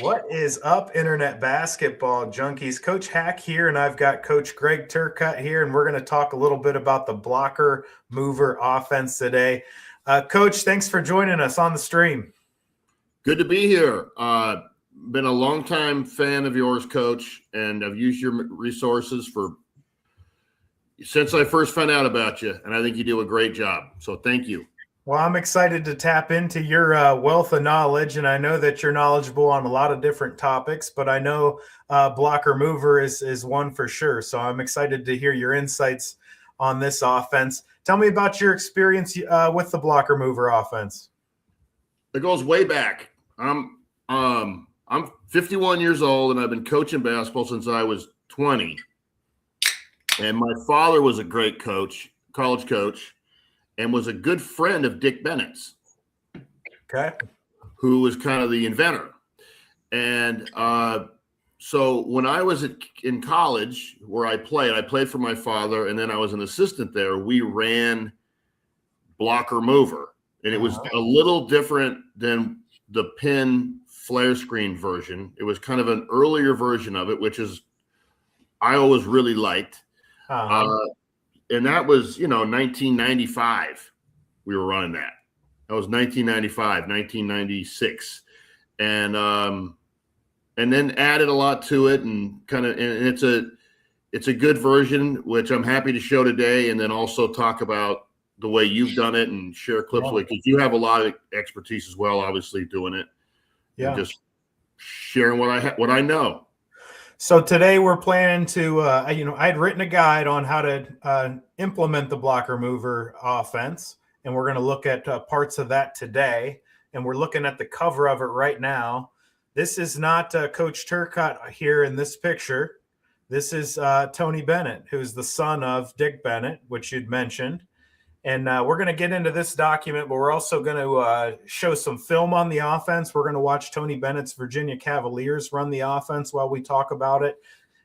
What is up, Internet Basketball Junkies? Coach Hack here, and I've got Coach Greg Turcott here, and we're going to talk a little bit about the blocker mover offense today. Coach, thanks for joining us on the stream. Good to be here. Been a longtime fan of yours, Coach, and I've used your resources since I first found out about you, and I think you do a great job. So thank you. Well, I'm excited to tap into your wealth of knowledge, and I know that you're knowledgeable on a lot of different topics, but I know blocker mover is one for sure. So I'm excited to hear your insights on this offense. Tell me about your experience with the blocker mover offense. It goes way back. I'm 51 years old, and I've been coaching basketball since I was 20. And my father was a great coach, college coach, and was a good friend of Dick Bennett's, okay, who was kind of the inventor. And so when I was in college where I played for my father, and then I was an assistant there. We ran blocker mover, and it was a little different than the pin flare screen version. It was kind of an earlier version of it, which is I always really liked. And that was, 1995. We were running that. That was 1995, 1996, and then added a lot to it, and it's a good version, which I'm happy to show today, and then also talk about the way you've done it and share clips with, because you have a lot of expertise as well, obviously doing it. Yeah, and just sharing what I know. So today we're planning to, I'd written a guide on how to implement the blocker mover offense, and we're going to look at parts of that today. And we're looking at the cover of it right now. This is not Coach Turcott here in this picture. This is Tony Bennett, who's the son of Dick Bennett, which you'd mentioned. And we're going to get into this document, but we're also going to show some film on the offense. We're going to watch Tony Bennett's Virginia Cavaliers run the offense while we talk about it.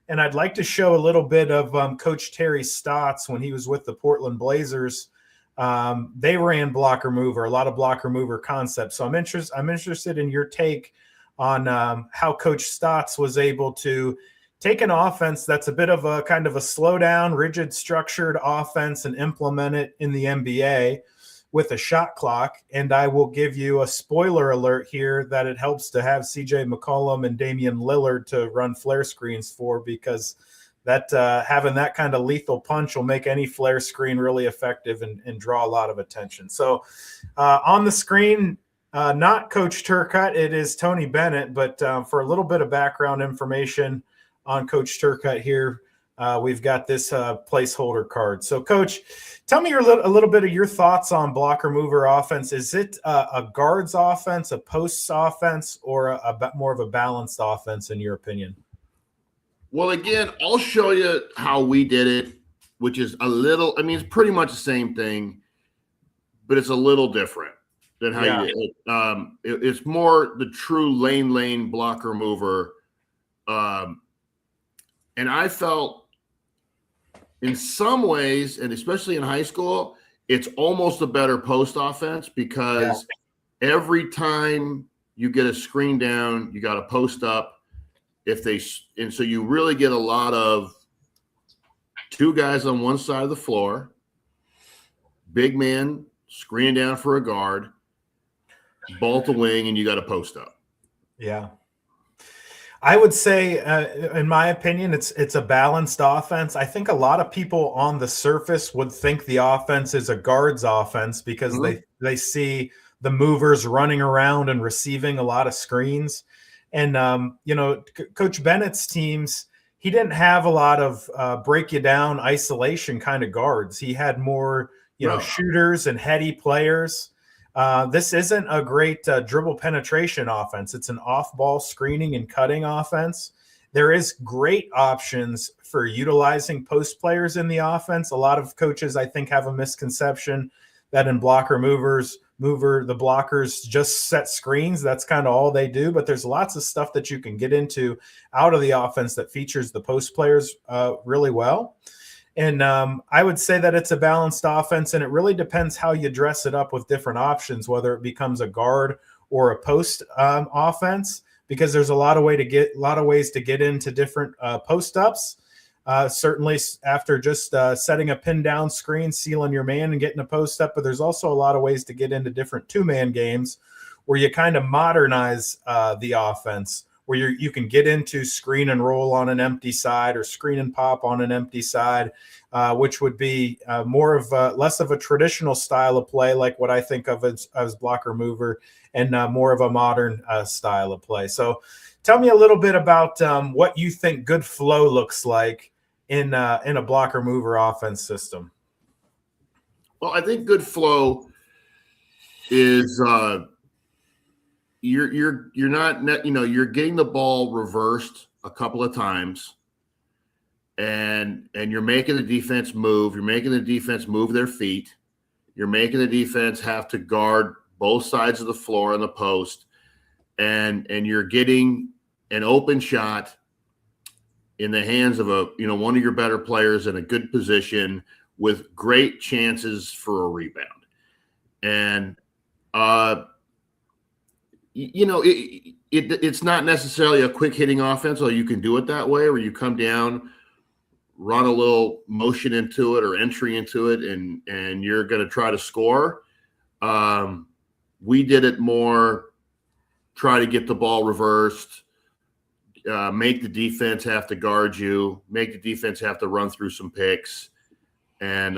And I'd like to show a little bit of Coach Terry Stotts when he was with the Portland Blazers. They ran blocker mover, a lot of blocker mover concepts. So I'm interested in your take on how Coach Stotts was able to take an offense that's a bit of a kind of a slow down, rigid, structured offense and implement it in the NBA with a shot clock. And I will give you a spoiler alert here that it helps to have CJ McCollum and Damian Lillard to run flare screens for, because that having that kind of lethal punch will make any flare screen really effective and draw a lot of attention. So on the screen, not Coach Turcott, it is Tony Bennett, but for a little bit of background information on Coach Turcott here, we've got this placeholder card. So, Coach, tell me a little bit of your thoughts on blocker mover offense. Is it a guards offense, a posts offense, or a more of a balanced offense in your opinion? Well, again, I'll show you how we did it, which is it's pretty much the same thing, but it's a little different than how you did it. It's more the true lane blocker mover. And I felt in some ways, and especially in high school, it's almost a better post offense, because every time you get a screen down, you got to post up. And so you really get a lot of two guys on one side of the floor, big man screen down for a guard, ball to wing, and you got to post up. Yeah. I would say, in my opinion, it's a balanced offense. I think a lot of people on the surface would think the offense is a guards offense because they see the movers running around and receiving a lot of screens. And, Coach Bennett's teams, he didn't have a lot of break you down isolation kind of guards. He had more, shooters and heady players. This isn't a great dribble penetration offense. It's an off-ball screening and cutting offense. There is great options for utilizing post players in the offense. A lot of coaches, I think, have a misconception that in blocker the blockers just set screens. That's kind of all they do. But there's lots of stuff that you can get into out of the offense that features the post players really well. And I would say that it's a balanced offense, and it really depends how you dress it up with different options, whether it becomes a guard or a post offense. because there's a lot of ways to get into different post ups. Certainly after just setting a pin down screen, sealing your man and getting a post up, but there's also a lot of ways to get into different 2-man games where you kind of modernize the offense, where you can get into screen and roll on an empty side or screen and pop on an empty side, which would be less of a traditional style of play, like what I think of as blocker mover, and more of a modern style of play. So tell me a little bit about what you think good flow looks like in a blocker mover offense system. Well, I think good flow is you're not, you're getting the ball reversed a couple of times, and you're making the defense move. You're making the defense move their feet. You're making the defense have to guard both sides of the floor and the post, and you're getting an open shot in the hands of one of your better players in a good position with great chances for a rebound. And it's not necessarily a quick hitting offense, although you can do it that way, where you come down, run a little motion into it or entry into it, and you're going to try to score. We did it more, try to get the ball reversed, make the defense have to guard you, make the defense have to run through some picks, and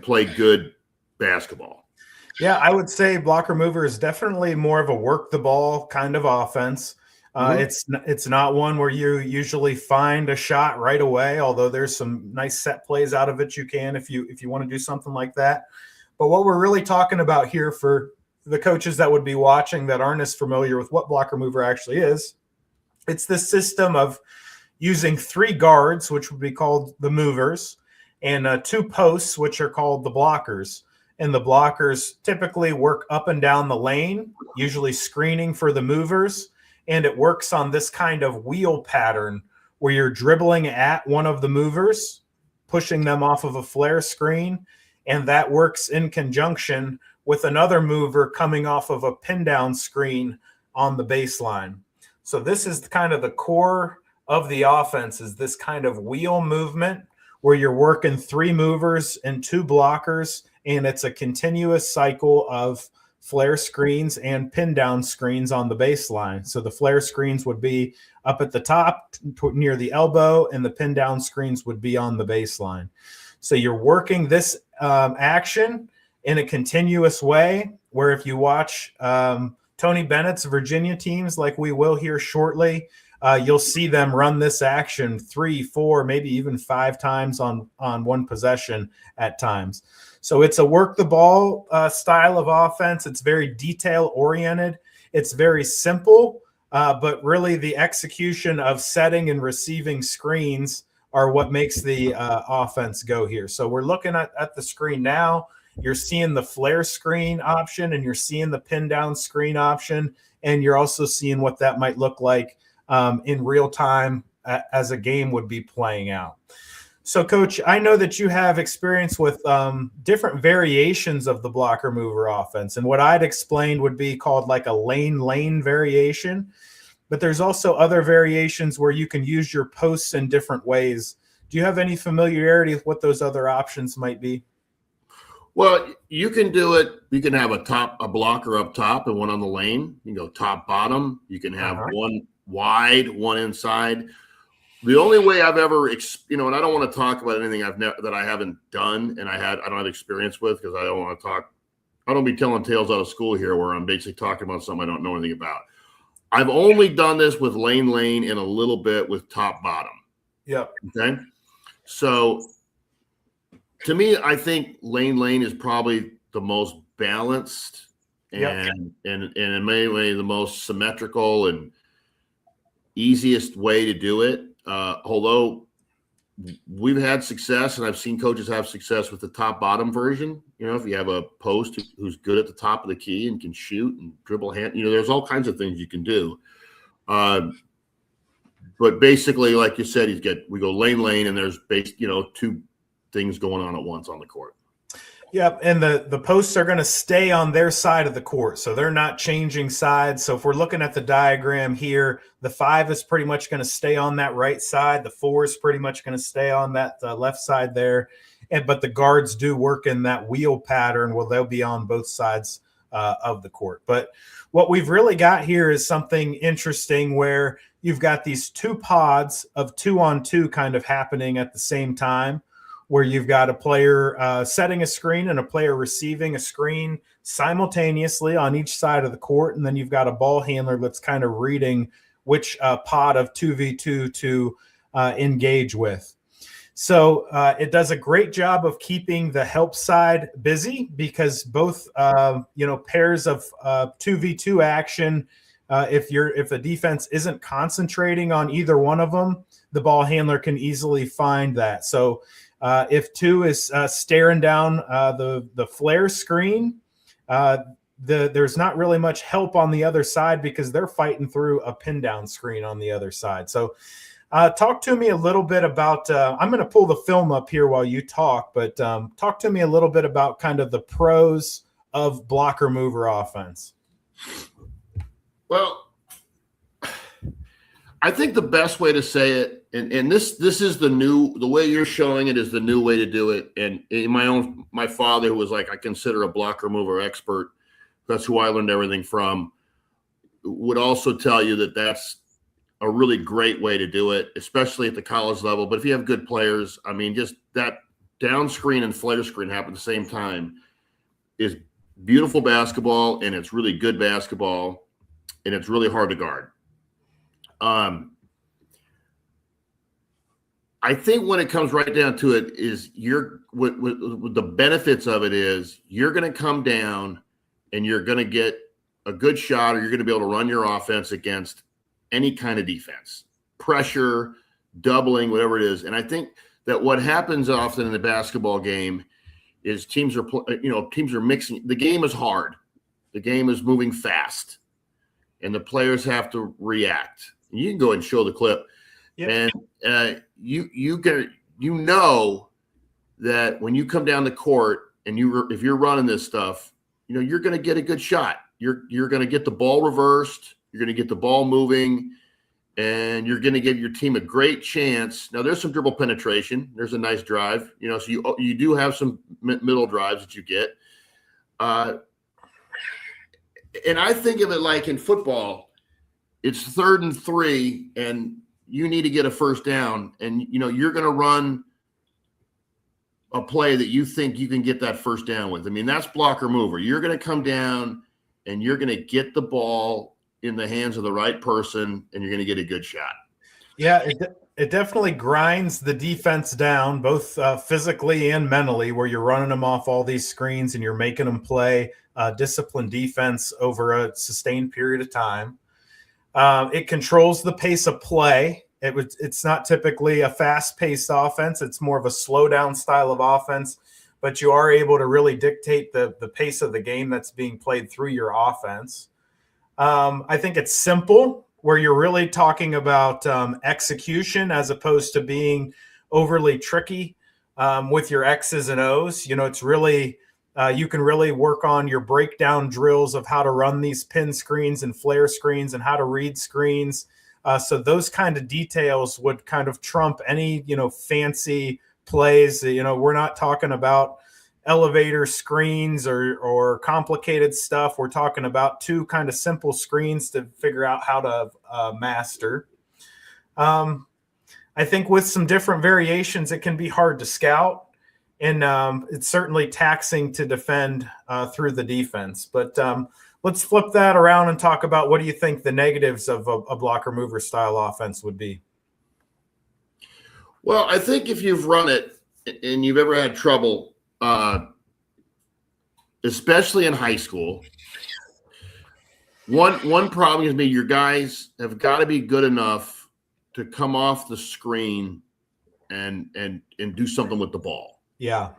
play good basketball. Yeah, I would say blocker mover is definitely more of a work the ball kind of offense. It's not one where you usually find a shot right away, although there's some nice set plays out of it you can if you want to do something like that. But what we're really talking about here for the coaches that would be watching that aren't as familiar with what blocker mover actually is, it's this system of using 3 guards, which would be called the movers, and 2 posts, which are called the blockers. And the blockers typically work up and down the lane, usually screening for the movers. And it works on this kind of wheel pattern where you're dribbling at one of the movers, pushing them off of a flare screen. And that works in conjunction with another mover coming off of a pin down screen on the baseline. So this is kind of the core of the offense, is this kind of wheel movement where you're working 3 movers and 2 blockers, and it's a continuous cycle of flare screens and pin down screens on the baseline. So the flare screens would be up at the top near the elbow, and the pin down screens would be on the baseline. So you're working this action in a continuous way, where if you watch Tony Bennett's Virginia teams, like we will here shortly, you'll see them run this action 3, 4, maybe even 5 times on one possession at times. So it's a work the ball style of offense. It's very detail oriented. It's very simple, but really the execution of setting and receiving screens are what makes the offense go here. So we're looking at the screen now. You're seeing the flare screen option, and you're seeing the pin down screen option, and you're also seeing what that might look like in real time as a game would be playing out. So, Coach, I know that you have experience with different variations of the blocker mover offense, and what I'd explained would be called like a lane variation. But there's also other variations where you can use your posts in different ways. Do you have any familiarity with what those other options might be? Well, you can do it. You can have a blocker up top and one on the lane. You can go top, bottom. You can have one wide, one inside. The only way I've ever, and I don't want to talk about anything that I haven't done and I don't have experience with, because I don't want to talk. I don't be telling tales out of school here where I'm basically talking about something I don't know anything about. I've only done this with lane and a little bit with top, bottom. Yep. Okay. So to me, I think lane is probably the most balanced and in many ways the most symmetrical and easiest way to do it. Although we've had success, and I've seen coaches have success with the top bottom version. If you have a post who's good at the top of the key and can shoot and dribble hand, there's all kinds of things you can do. But basically, like you said, we go lane, and there's 2 things going on at once on the court. Yep, and the posts are going to stay on their side of the court, so they're not changing sides. So if we're looking at the diagram here, the 5 is pretty much going to stay on that right side. The 4 is pretty much going to stay on that left side there, but the guards do work in that wheel pattern where they'll be on both sides of the court. But what we've really got here is something interesting where you've got these 2 pods of 2-on-2 kind of happening at the same time, where you've got a player setting a screen and a player receiving a screen simultaneously on each side of the court. And then you've got a ball handler that's kind of reading which pod of 2v2 to engage with. So it does a great job of keeping the help side busy, because both pairs of 2v2 action, if the defense isn't concentrating on either one of them, the ball handler can easily find that. So if 2 is staring down the flare screen, there's not really much help on the other side because they're fighting through a pin down screen on the other side. So talk to me a little bit about, I'm going to pull the film up here while you talk, but talk to me a little bit about kind of the pros of blocker mover offense. Well, I think the best way to say it, and this is the way you're showing it is the new way to do it. And my father, who was like, I consider a blocker mover expert, that's who I learned everything from, would also tell you that that's a really great way to do it, especially at the college level. But if you have good players, I mean, just that down screen and flare screen happen at the same time is beautiful basketball, and it's really good basketball, and it's really hard to guard. I think when it comes right down to it is what the benefits of it is you're going to come down and you're going to get a good shot, or you're going to be able to run your offense against any kind of defense, pressure, doubling, whatever it is. And I think that what happens often in the basketball game is teams are mixing. The game is hard. The game is moving fast, and the players have to react. You can go and show the clip. Yep. And you know that when you come down the court and if you're running this stuff, you're going to get a good shot. You're going to get the ball reversed. You're going to get the ball moving, and you're going to give your team a great chance. Now, there's some dribble penetration. There's a nice drive. So you do have some middle drives that you get. And I think of it like in football, it's 3rd and 3, and you need to get a first down, and you're going to run a play that you think you can get that first down with. I mean, that's blocker mover. You're going to come down and you're going to get the ball in the hands of the right person, and you're going to get a good shot. Yeah, it definitely grinds the defense down, both physically and mentally, where you're running them off all these screens and you're making them play disciplined defense over a sustained period of time. It controls the pace of play. It's not typically a fast-paced offense. It's more of a slow-down style of offense, but you are able to really dictate the pace of the game that's being played through your offense. I think it's simple, where you're really talking about execution as opposed to being overly tricky with your X's and O's. It's really you can really work on your breakdown drills of how to run these pin screens and flare screens and how to read screens. So those kind of details would kind of trump any, fancy plays. We're not talking about elevator screens or complicated stuff. We're talking about 2 kind of simple screens to figure out how to master. I think with some different variations, it can be hard to scout. And it's certainly taxing to defend through the defense. But let's flip that around and talk about what do you think the negatives of a blocker mover style offense would be? Well, I think if you've run it and you've ever had trouble, especially in high school, one problem is your guys have got to be good enough to come off the screen and do something with the ball. Yeah.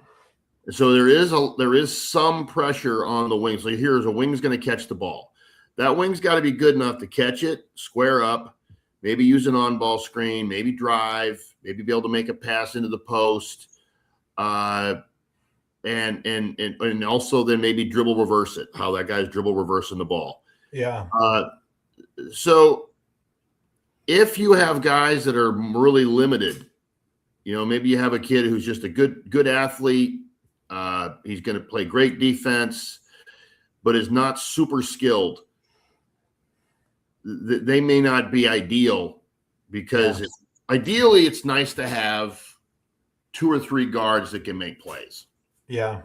So there is some pressure on the wing. So here's a wing's going to catch the ball. That wing's got to be good enough to catch it, square up, maybe use an on-ball screen, maybe drive, maybe be able to make a pass into the post. and also then maybe dribble reverse it, how that guy's dribble reversing the ball. Yeah. So if you have guys that are really limited, maybe you have a kid who's just a good athlete. He's going to play great defense, but is not super skilled. They may not be ideal because ideally it's nice to have 2 or 3 guards that can make plays. Yeah.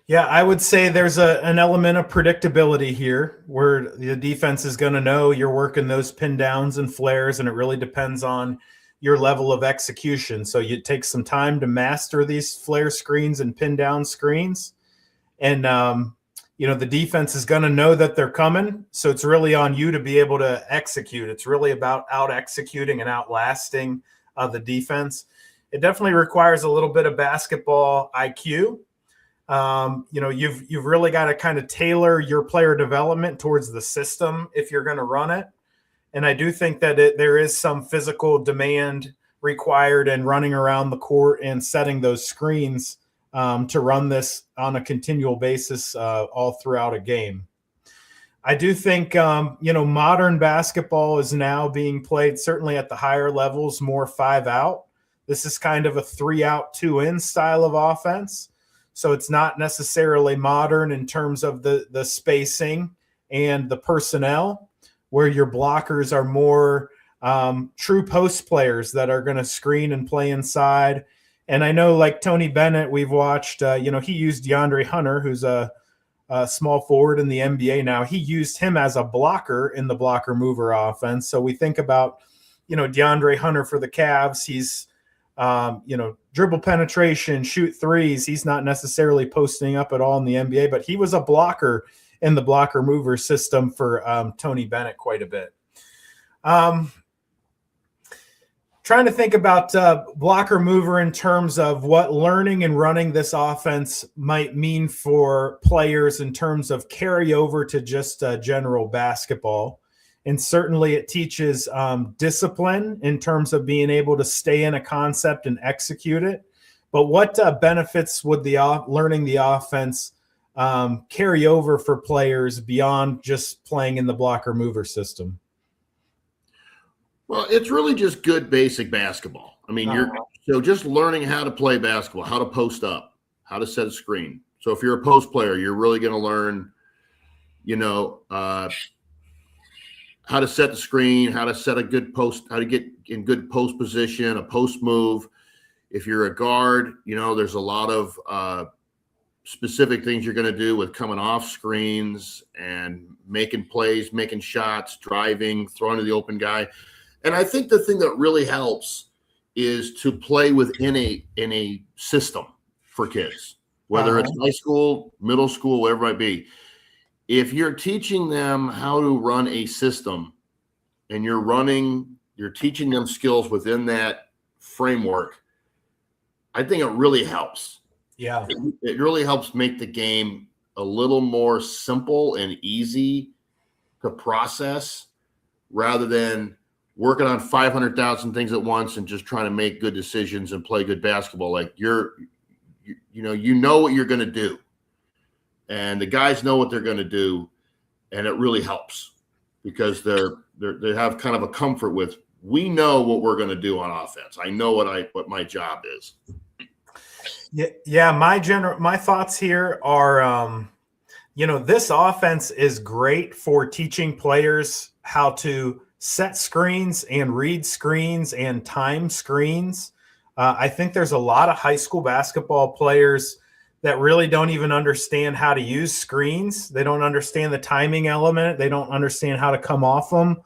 Yeah, I would say there's an element of predictability here where the defense is going to know you're working those pin downs and flares, and it really depends on your level of execution. So you take some time to master these flare screens and pin down screens. And, the defense is going to know that they're coming. So it's really on you to be able to execute. It's really about out executing and outlasting the defense. It definitely requires a little bit of basketball IQ. You've really got to kind of tailor your player development towards the system if you're going to run it. And I do think that there is some physical demand required in running around the court and setting those screens to run this on a continual basis all throughout a game. I do think, modern basketball is now being played certainly at the higher levels, more 5 out. This is kind of a 3 out, 2 in style of offense. So it's not necessarily modern in terms of the spacing and the personnel, where your blockers are more true post players that are going to screen and play inside. And I know, like Tony Bennett, we've watched, he used DeAndre Hunter, who's a small forward in the NBA now. He used him as a blocker in the blocker mover offense. So we think about, DeAndre Hunter for the Cavs. He's, dribble penetration, shoot threes. He's not necessarily posting up at all in the NBA, but he was a blocker in the blocker mover system for Tony Bennett quite a bit. Trying to think about blocker mover in terms of what learning and running this offense might mean for players in terms of carryover to just general basketball. And certainly it teaches discipline in terms of being able to stay in a concept and execute it. But what benefits would learning the offense carry over for players beyond just playing in the blocker mover system? Well, it's really just good basic basketball. I mean, so just learning how to play basketball, how to post up, how to set a screen. So if you're a post player, you're really going to learn, how to set the screen, how to set a good post, how to get in good post position, a post move. If you're a guard, there's a lot of specific things you're going to do with coming off screens and making plays, making shots, driving, throwing to the open guy. And I think the thing that really helps is to play within a system for kids, whether it's high school, middle school, whatever it might be. If you're teaching them how to run a system and you're teaching them skills within that framework, I think it really helps. Yeah. It really helps make the game a little more simple and easy to process rather than working on 500,000 things at once and just trying to make good decisions and play good basketball. Like you know what you're going to do, and the guys know what they're going to do, and it really helps because they have kind of a comfort with, we know what we're going to do on offense. I know what my job is. Yeah. My thoughts here are, this offense is great for teaching players how to set screens and read screens and time screens. I think there's a lot of high school basketball players that really don't even understand how to use screens. They don't understand the timing element. They don't understand how to come off them.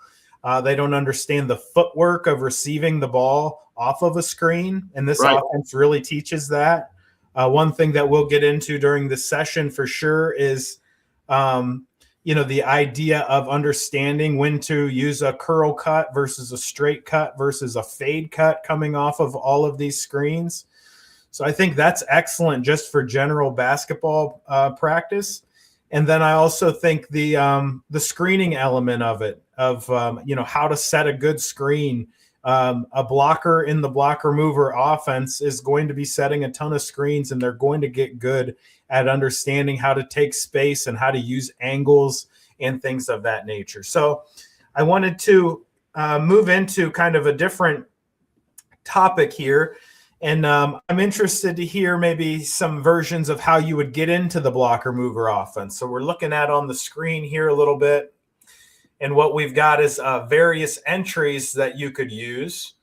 They don't understand the footwork of receiving the ball off of a screen. And this offense really teaches that. One thing that we'll get into during this session for sure is the idea of understanding when to use a curl cut versus a straight cut versus a fade cut coming off of all of these screens. So I think that's excellent just for general basketball practice. And then I also think the screening element of it, of how to set a good screen A blocker in the blocker mover offense is going to be setting a ton of screens, and they're going to get good at understanding how to take space and how to use angles and things of that nature. So I wanted to move into kind of a different topic here. And I'm interested to hear maybe some versions of how you would get into the blocker mover offense. So we're looking at on the screen here a little bit. And what we've got is various entries that you could use,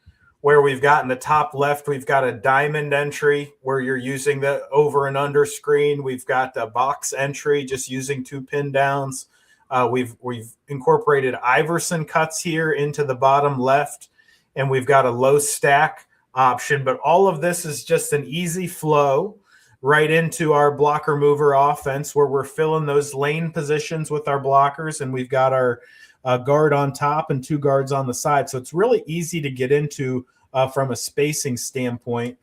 where we've got in the top left, we've got a diamond entry where you're using the over and under screen. We've got a box entry just using 2 pin downs. We've incorporated Iverson cuts here into the bottom left, and we've got a low stack option. But all of this is just an easy flow right into our blocker mover offense, where we're filling those lane positions with our blockers, and we've got our guard on top and 2 guards on the side. So it's really easy to get into from a spacing standpoint.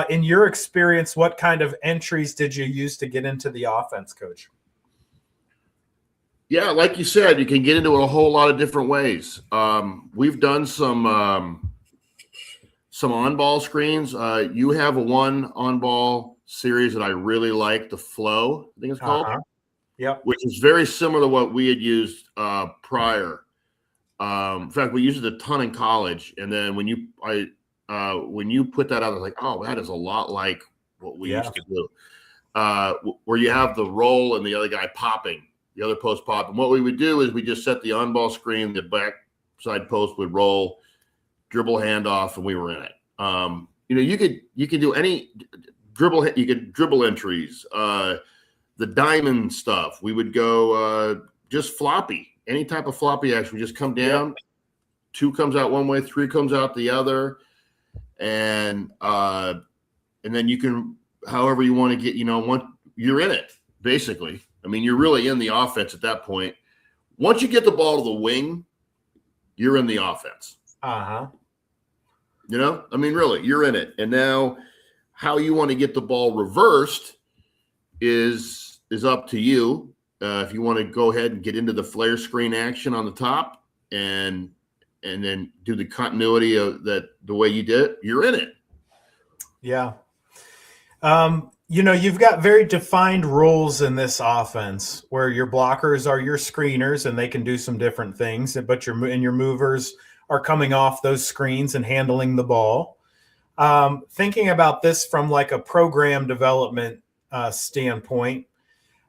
In your experience, what kind of entries did you use to get into the offense, Coach? Yeah, like you said, you can get into it a whole lot of different ways. We've done some on-ball screens. You have a one on-ball series that I really like, the Flow, I think it's called. Yep. Which is very similar to what we had used prior. In fact, we used it a ton in college. And then when you put that out, I was like, oh, that is a lot like what we used to do. Where you have the roll and the other guy popping, the other post pop. And what we would do is we just set the on-ball screen, the back side post would roll, dribble handoff, and we were in it. You could do any dribble. You could dribble entries. The diamond stuff, we would go just floppy, any type of floppy action. We just come down, 2 comes out one way, 3 comes out the other, and then you can, however you want to get, you're in it basically. I mean, you're really in the offense at that point. Once you get the ball to the wing, you're in the offense. I mean, really, you're in it. And now, how you want to get the ball reversed is up to you. If you want to go ahead and get into the flare screen action on the top and then do the continuity of that the way you did, you're in it. Yeah. You've got very defined roles in this offense where your blockers are your screeners and they can do some different things, but your movers are coming off those screens and handling the ball. Thinking about this from like a program development standpoint,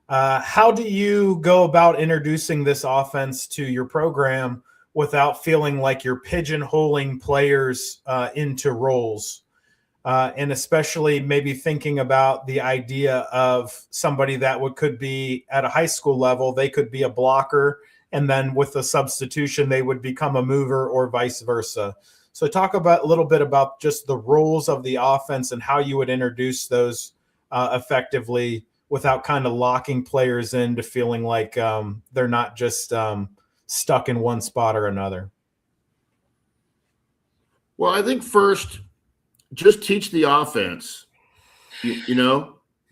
how do you go about introducing this offense to your program without feeling like you're pigeonholing players into roles? And especially maybe thinking about the idea of somebody that could be at a high school level, they could be a blocker, and then with the substitution, they would become a mover or vice versa. So talk about a little bit about just the roles of the offense and how you would introduce those effectively without kind of locking players into feeling like they're not just stuck in one spot or another. Well, I think first, just teach the offense.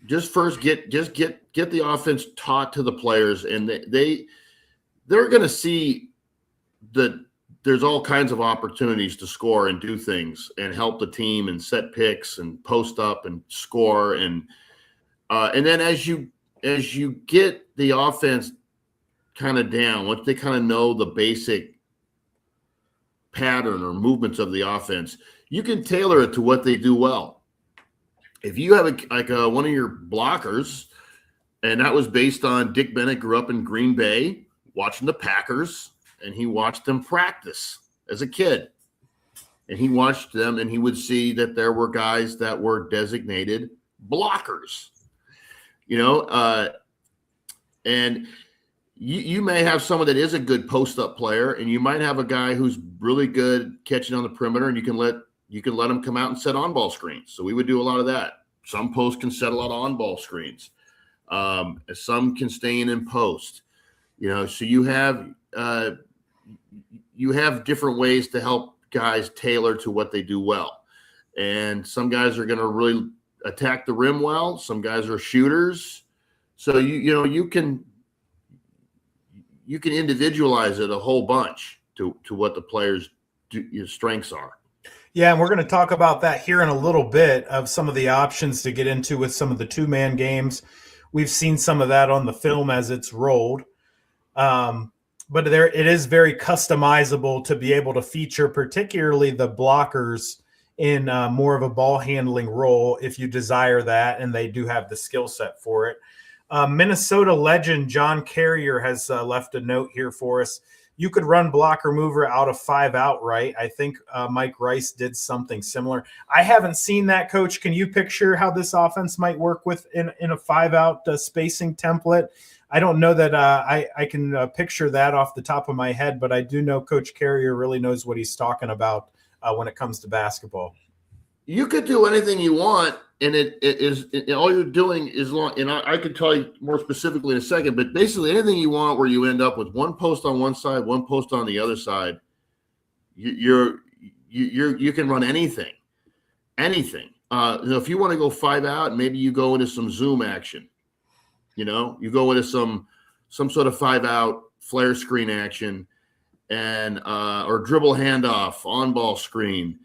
Just first get the offense taught to the players, and they're going to see that there's all kinds of opportunities to score and do things and help the team and set picks and post up and score and then as you get the offense kind of down, once they kind of know the basic pattern or movements of the offense, you can tailor it to what they do well. If you have one of your blockers, and that was based on Dick Bennett grew up in Green Bay watching the Packers, and he watched them practice as a kid. And he watched them, and he would see that there were guys that were designated blockers. And you may have someone that is a good post-up player, and you might have a guy who's really good catching on the perimeter, and you can let him come out and set on-ball screens. So we would do a lot of that. Some posts can set a lot of on-ball screens. Some can stay in post. So you have different ways to help guys tailor to what they do well. And some guys are going to really attack the rim well. Some guys are shooters. So you can individualize it a whole bunch to what the players your strengths are. Yeah, and we're going to talk about that here in a little bit, of some of the options to get into with some of the two-man games. We've seen some of that on the film as it's rolled. But it is very customizable to be able to feature particularly the blockers in more of a ball handling role if you desire that, and they do have the skill set for it. Minnesota legend John Carrier has left a note here for us. You could run blocker mover out of 5 outright. I think Mike Rice did something similar. I haven't seen that, Coach. Can you picture how this offense might work with in a 5-out spacing template? I don't know that I can picture that off the top of my head, but I do know Coach Carrier really knows what he's talking about when it comes to basketball. You could do anything you want, and all you're doing is long. And I could tell you more specifically in a second, but basically anything you want where you end up with one post on one side, one post on the other side. You can run anything. If you want to go 5 out, maybe you go into some zoom action. You go into some sort of 5-out flare screen action, and or dribble handoff, on ball screen,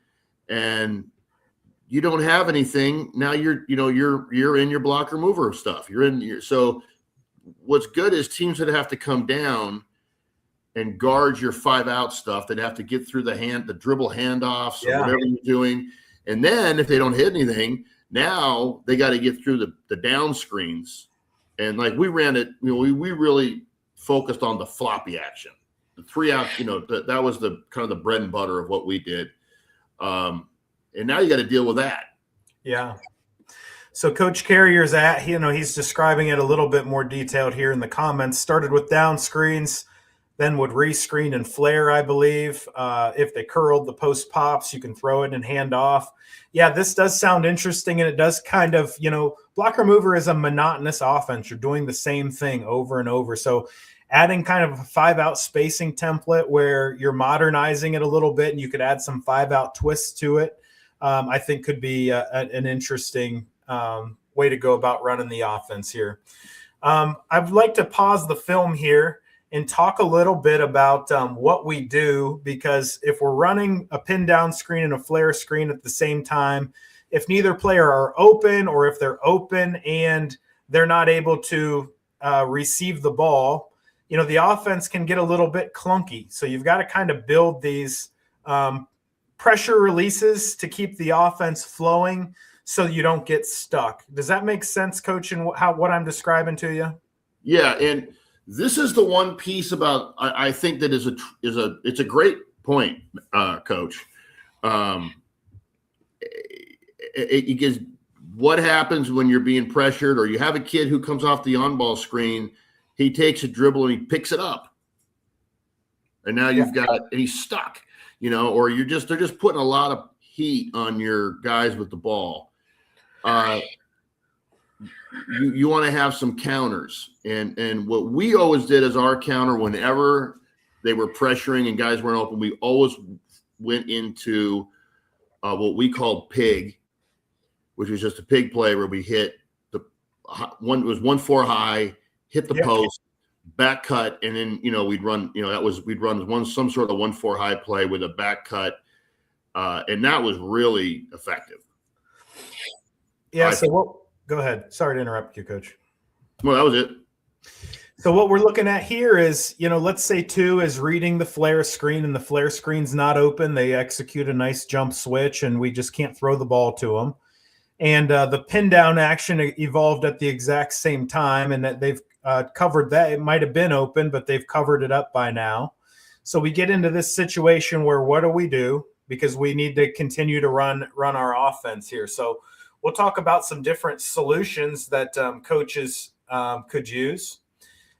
and you don't have anything. Now you're in your blocker mover stuff. So what's good is teams that have to come down and guard your 5-out stuff, that have to get through the dribble handoffs or whatever you're doing. And then if they don't hit anything, now they got to get through the down screens. And like we ran it, we really focused on the floppy action, the 3-out. That was the kind of the bread and butter of what we did. And now you got to deal with that. Yeah. So Coach Carrier's he's describing it a little bit more detailed here in the comments. Started with down screens, then would rescreen and flare, I believe. If they curled, the post pops, you can throw it and hand off. Yeah, this does sound interesting, and it does kind of, blocker mover is a monotonous offense. You're doing the same thing over and over. So adding kind of a 5-out spacing template where you're modernizing it a little bit, and you could add some 5-out twists to it, I think could be an interesting way to go about running the offense here. I'd like to pause the film here and talk a little bit about what we do, because if we're running a pin down screen and a flare screen at the same time, if neither player are open, or if they're open and they're not able to receive the ball, the offense can get a little bit clunky. So you've got to kind of build these pressure releases to keep the offense flowing so you don't get stuck. Does that make sense, Coach, in what I'm describing to you? Yeah, and this is the one piece about I think that it's a great point, Coach. It gives what happens when you're being pressured, or you have a kid who comes off the on-ball screen, he takes a dribble and he picks it up, and now and he's stuck, or they're just putting a lot of heat on your guys with the ball. You want to have some counters, and what we always did as our counter whenever they were pressuring and guys weren't open, we always went into what we called pig, which was just a pig play where we hit the one. It was 1-4 high, hit the post, back cut, and then we'd run. We'd run some sort of 1-4 high play with a back cut, and that was really effective. Yeah. Go ahead. Sorry to interrupt you, Coach. Well, that was it. So what we're looking at here is, let's say 2 is reading the flare screen, and the flare screen's not open. They execute a nice jump switch, and we just can't throw the ball to them. And the pin down action evolved at the exact same time, and that they've covered that. It might have been open, but they've covered it up by now. So we get into this situation where what do we do? Because we need to continue to run our offense here. So we'll talk about some different solutions that coaches could use.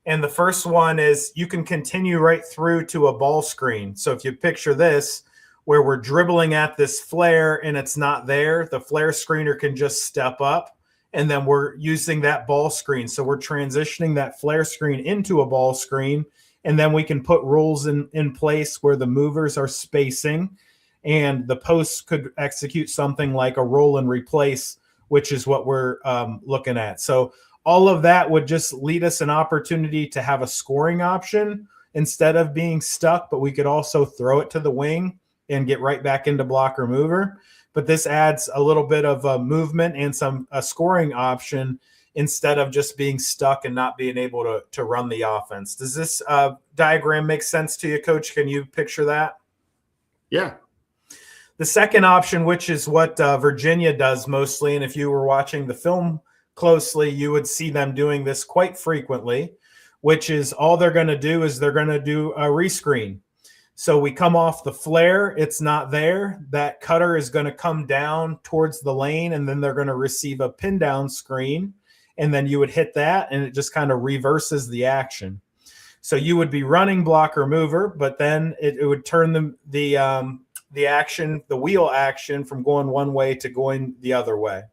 And the first one is you can continue right through to a ball screen. So if you picture this, where we're dribbling at this flare and it's not there, the flare screener can just step up, and then we're using that ball screen. So we're transitioning that flare screen into a ball screen, and then we can put rules in place where the movers are spacing, and the posts could execute something like a roll and replace, which is what we're looking at. So all of that would just lead us an opportunity to have a scoring option instead of being stuck, but we could also throw it to the wing and get right back into blocker mover. But this adds a little bit of movement and a scoring option instead of just being stuck and not being able to run the offense. Does this diagram make sense to you, Coach? Can you picture that? Yeah. The second option, which is what Virginia does mostly, and if you were watching the film closely, you would see them doing this quite frequently, which is all they're going to do is they're going to do a rescreen. So we come off the flare, it's not there. That cutter is going to come down towards the lane, and then they're going to receive a pin down screen, and then you would hit that, and it just kind of reverses the action. So you would be running blocker mover, but then it would turn the action, the wheel action, from going one way to going the other way.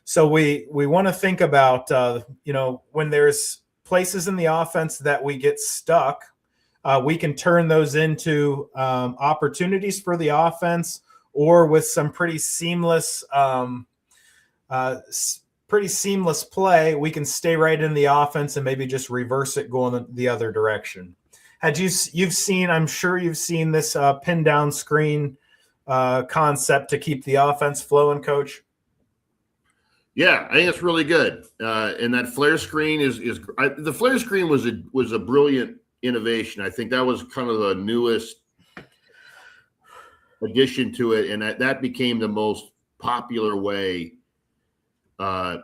So we want to think about, when there's places in the offense that we get stuck, we can turn those into opportunities for the offense, or with some pretty seamless play, we can stay right in the offense and maybe just reverse it going the other direction. I'm sure you've seen this pin down screen concept to keep the offense flowing, Coach. Yeah, I think it's really good. And that flare screen the flare screen was a brilliant innovation. I think that was kind of the newest addition to it, and that became the most popular way to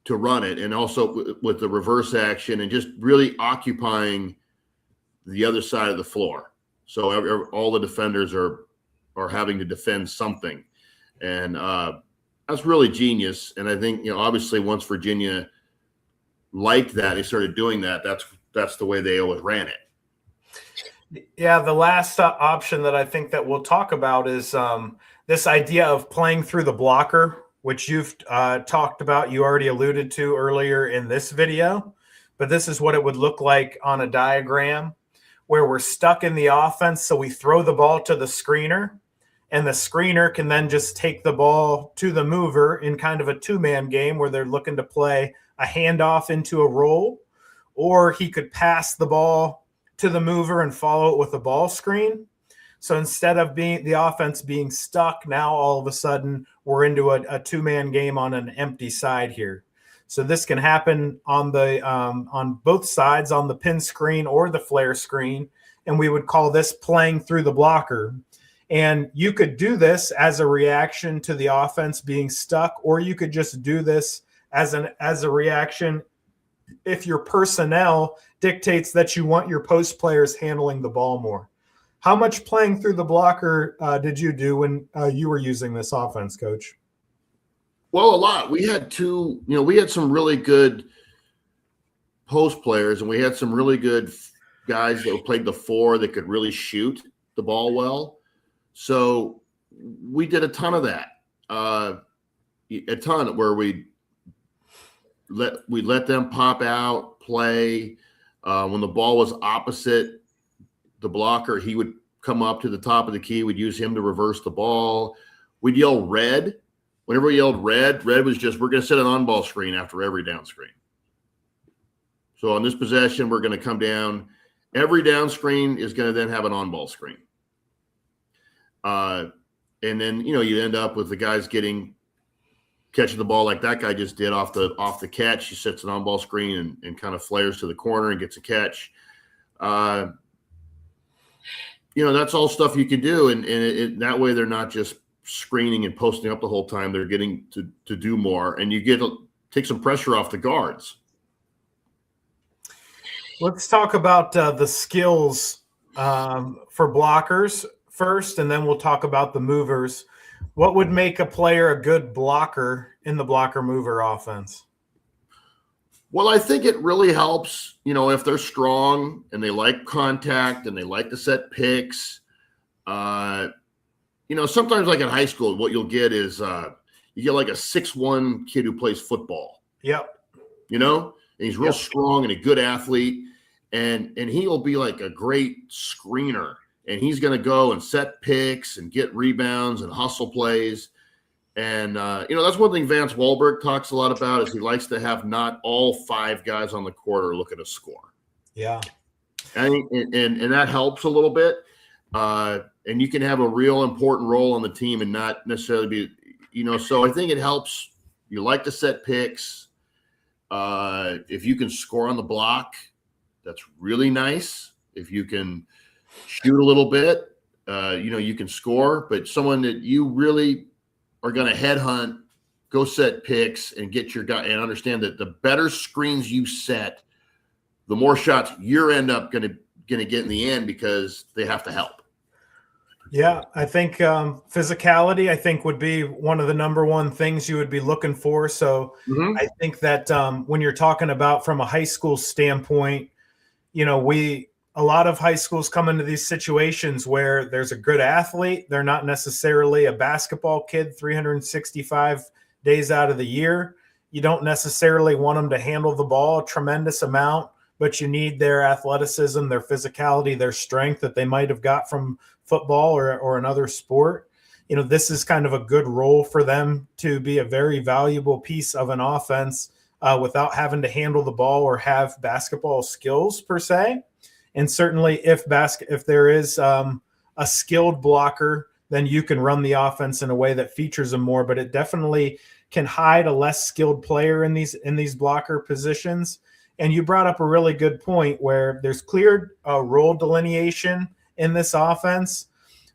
run it, and also with the reverse action and just really occupying the other side of the floor. So all the defenders are having to defend something, and that's really genius. And I think, obviously once Virginia liked that, they started doing that. That's the way they always ran it. Yeah, the last option that I think that we'll talk about is this idea of playing through the blocker, which you've talked about. You already alluded to earlier in this video, but this is what it would look like on a diagram where we're stuck in the offense. So we throw the ball to the screener, and the screener can then just take the ball to the mover in kind of a two-man game where they're looking to play a handoff into a roll, or he could pass the ball to the mover and follow it with a ball screen. So instead of the offense being stuck, now all of a sudden we're into a two-man game on an empty side here. So this can happen on both sides, on the pin screen or the flare screen, and we would call this playing through the blocker. And you could do this as a reaction to the offense being stuck, or you could just do this as a reaction if your personnel dictates that you want your post players handling the ball more. How much playing through the blocker did you do when you were using this offense, Coach? Well, a lot. We had some really good post players, and we had some really good guys that played the four that could really shoot the ball well. So we did a ton of that, a ton where we let them pop out, play. When the ball was opposite the blocker, he would come up to the top of the key. We'd use him to reverse the ball. We'd yell red. Whenever we yelled red was just, we're going to set an on-ball screen after every down screen. So on this possession, we're going to come down. Every down screen is going to then have an on-ball screen. And then, you end up with the guys catching the ball like that guy just did off the catch. He sets an on-ball screen and kind of flares to the corner and gets a catch. That's all stuff you can do. And that way they're not just screening and posting up the whole time. They're getting to do more, and you take some pressure off the guards. Let's talk about the skills for blockers first, and then we'll talk about the movers. What would make a player a good blocker in the blocker mover offense? Well, I think it really helps, if they're strong and they like contact and they like to set picks. Sometimes like in high school, what you'll get is you get like a 6'1" kid who plays football. Yep. And he's real strong and a good athlete, and he'll be like a great screener. And he's going to go and set picks and get rebounds and hustle plays. And, that's one thing Vance Wahlberg talks a lot about, is he likes to have not all five guys on the court are looking to score. Yeah. And that helps a little bit. and you can have a real important role on the team and not necessarily be, so I think it helps. You like to set picks. If you can score on the block, that's really nice. If you can shoot a little bit, you can score, but someone that you really are going to headhunt, go set picks and get your guy, and understand that the better screens you set, the more shots you're end up going to get in the end, because they have to help. Yeah, I think physicality, I think, would be one of the number one things you would be looking for. So I think that when you're talking about from a high school standpoint, a lot of high schools come into these situations where there's a good athlete. They're not necessarily a basketball kid 365 days out of the year. You don't necessarily want them to handle the ball a tremendous amount, but you need their athleticism, their physicality, their strength that they might have got from football or another sport. This is kind of a good role for them to be a very valuable piece of an offense without having to handle the ball or have basketball skills per se. And certainly if there is a skilled blocker, then you can run the offense in a way that features them more, but it definitely can hide a less skilled player in these blocker positions. And you brought up a really good point where there's clear role delineation in this offense,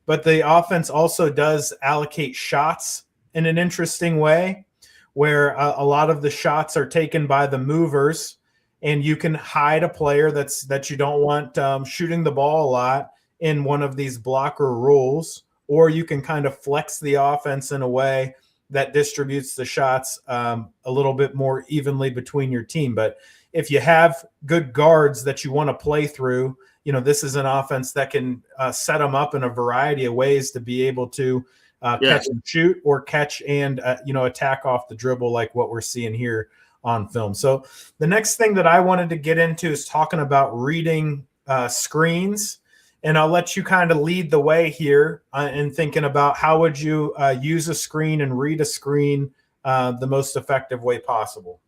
but the offense also does allocate shots in an interesting way, where a lot of the shots are taken by the movers, and you can hide a player that you don't want shooting the ball a lot in one of these blocker roles, or you can kind of flex the offense in a way that distributes the shots a little bit more evenly between your team. But if you have good guards that you want to play through, this is an offense that can set them up in a variety of ways to be able to catch and shoot, or catch and attack off the dribble, like what we're seeing here on film. So the next thing that I wanted to get into is talking about reading screens. And I'll let you kind of lead the way here in thinking about how would you use a screen and read a screen the most effective way possible.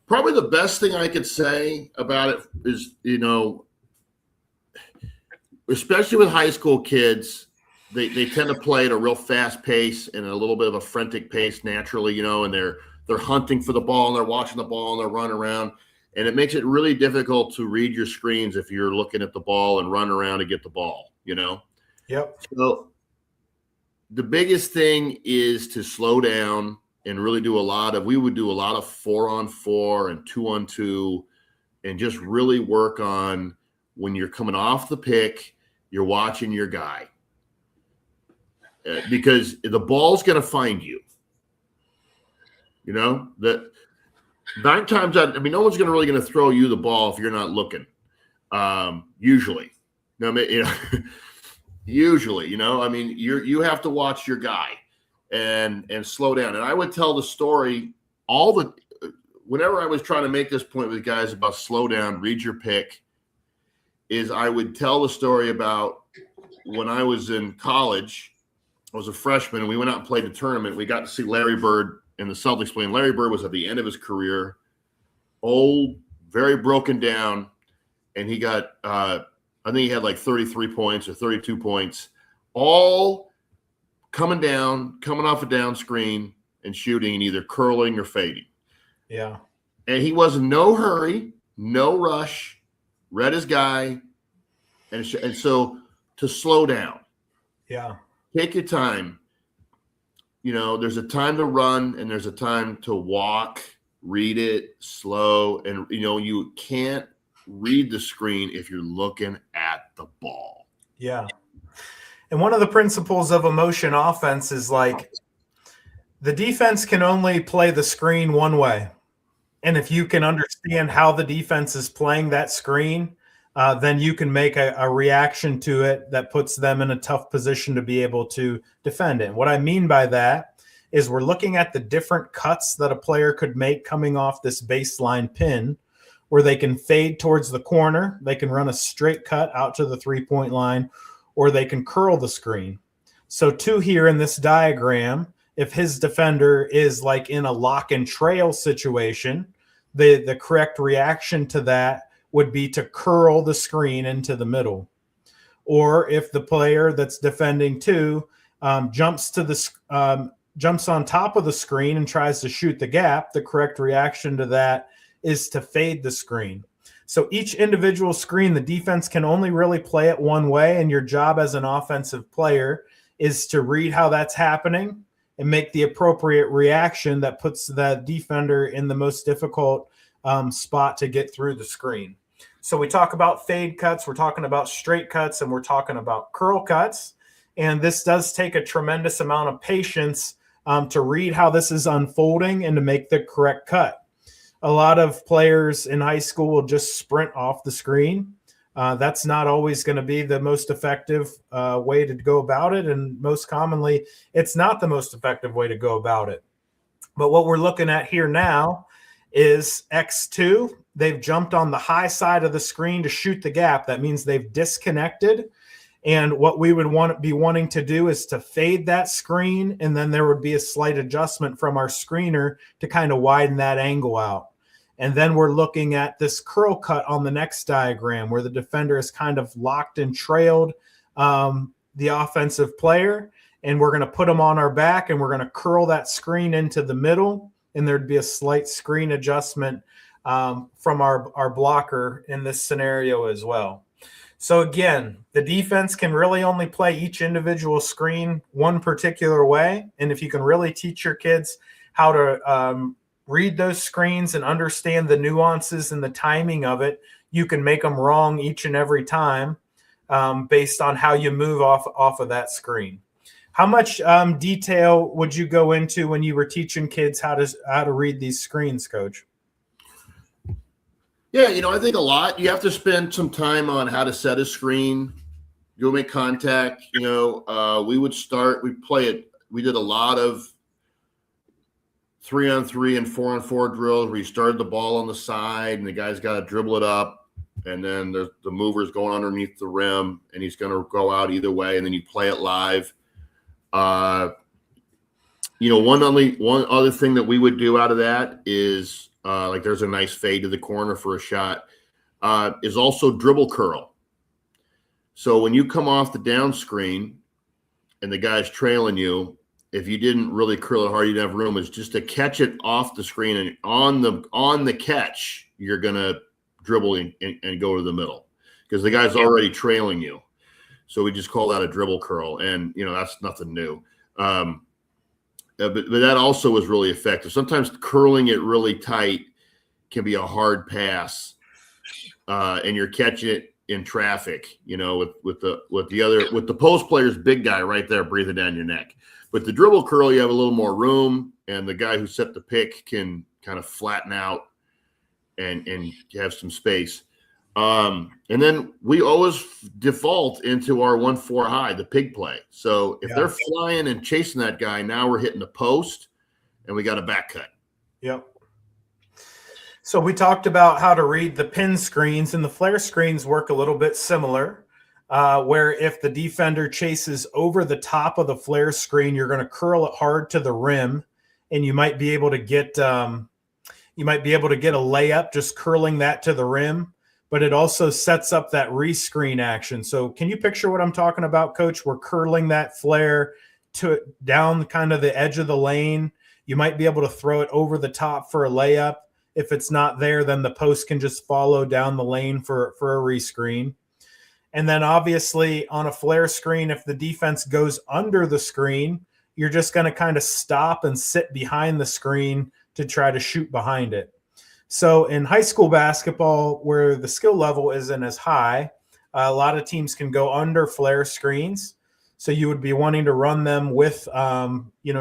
Probably the best thing I could say about it is, especially with high school kids, they tend to play at a real fast pace and a little bit of a frantic pace naturally, and they're hunting for the ball and they're watching the ball and they're running around. And it makes it really difficult to read your screens if you're looking at the ball and run around to get the ball, Yep. So the biggest thing is to slow down and really we would do a lot of 4-on-4 and 2-on-2, and just really work on when you're coming off the pick, you're watching your guy. Because the ball's going to find you. That 9 times out, no one's really going to throw you the ball if you're not looking. Usually, usually, you have to watch your guy and slow down. And I would tell the story whenever I was trying to make this point with guys about slow down, read your pick, is I would tell the story about when I was in college. I was a freshman and we went out and played a tournament. We got to see Larry Bird in the Celtics playing. Larry Bird was at the end of his career, old, very broken down, and he got I think he had like 33 points or 32 points, all coming off a down screen and shooting, and either curling or fading. Yeah. And he was in no hurry, no rush, read his guy, and so to slow down. Yeah. Take your time. There's a time to run and there's a time to walk, read it slow. And, you can't read the screen if you're looking at the ball. Yeah. And one of the principles of a motion offense is like the defense can only play the screen one way. And if you can understand how the defense is playing that screen, then you can make a reaction to it that puts them in a tough position to be able to defend it. What I mean by that is we're looking at the different cuts that a player could make coming off this baseline pin, where they can fade towards the corner, they can run a straight cut out to the 3-point line, or they can curl the screen. So here in this diagram, if his defender is like in a lock and trail situation, the correct reaction to that would be to curl the screen into the middle. or if the player that's defending two jumps on top of the screen and tries to shoot the gap, the correct reaction to that is to fade the screen. So each individual screen, the defense can only really play it one way, and your job as an offensive player is to read how that's happening and make the appropriate reaction that puts the defender in the most difficult spot to get through the screen. So we talk about fade cuts, we're talking about straight cuts, and we're talking about curl cuts. And this does take a tremendous amount of patience to read how this is unfolding and to make the correct cut. A lot of players in high school will just sprint off the screen. That's not always going to be the most effective way to go about it. And most commonly, it's not the most effective way to go about it. But what we're looking at here now is X2. They've jumped on the high side of the screen to shoot the gap. That means they've disconnected. And what we would be wanting to do is to fade that screen, and then there would be a slight adjustment from our screener to kind of widen that angle out. And then we're looking at this curl cut on the next diagram where the defender is kind of locked and trailed the offensive player, and we're going to put them on our back, and we're going to curl that screen into the middle, and there'd be a slight screen adjustment from our blocker in this scenario as well. So again, the defense can really only play each individual screen one particular way. And if you can really teach your kids how to read those screens and understand the nuances and the timing of it, you can make them wrong each and every time based on how you move off of that screen. How much detail would you go into when you were teaching kids how to read these screens, Coach? Yeah, I think a lot. You have to spend some time on how to set a screen. You'll make contact. We play it. We did a lot of 3-on-3 and 4-on-4 drills where you started the ball on the side and the guy's got to dribble it up, and then the mover's going underneath the rim and he's going to go out either way, and then you play it live. One other thing that we would do out of that is like there's a nice fade to the corner for a shot, is also dribble curl. So when you come off the down screen and the guy's trailing you, if you didn't really curl it hard, you'd have room. Is just to catch it off the screen, and on the catch, you're gonna dribble and go to the middle because the guy's already trailing you. So we just call that a dribble curl, and that's nothing new. But that also was really effective. Sometimes curling it really tight can be a hard pass, and you're catching it in traffic. With the post player's big guy right there breathing down your neck. With the dribble curl, you have a little more room, and the guy who set the pick can kind of flatten out and have some space. And then we always default into our 1-4 high, the pig play. So if they're flying and chasing that guy, now we're hitting the post and we got a back cut. Yep. So we talked about how to read the pin screens, and the flare screens work a little bit similar, where if the defender chases over the top of the flare screen, you're going to curl it hard to the rim, and you might be able to get a layup just curling that to the rim. But it also sets up that rescreen action. So can you picture what I'm talking about, Coach? We're curling that flare down kind of the edge of the lane. You might be able to throw it over the top for a layup. If it's not there, then the post can just follow down the lane for a rescreen. And then obviously on a flare screen, if the defense goes under the screen, you're just going to kind of stop and sit behind the screen to try to shoot behind it. So in high school basketball, where the skill level isn't as high, a lot of teams can go under flare screens. So you would be wanting to run them with,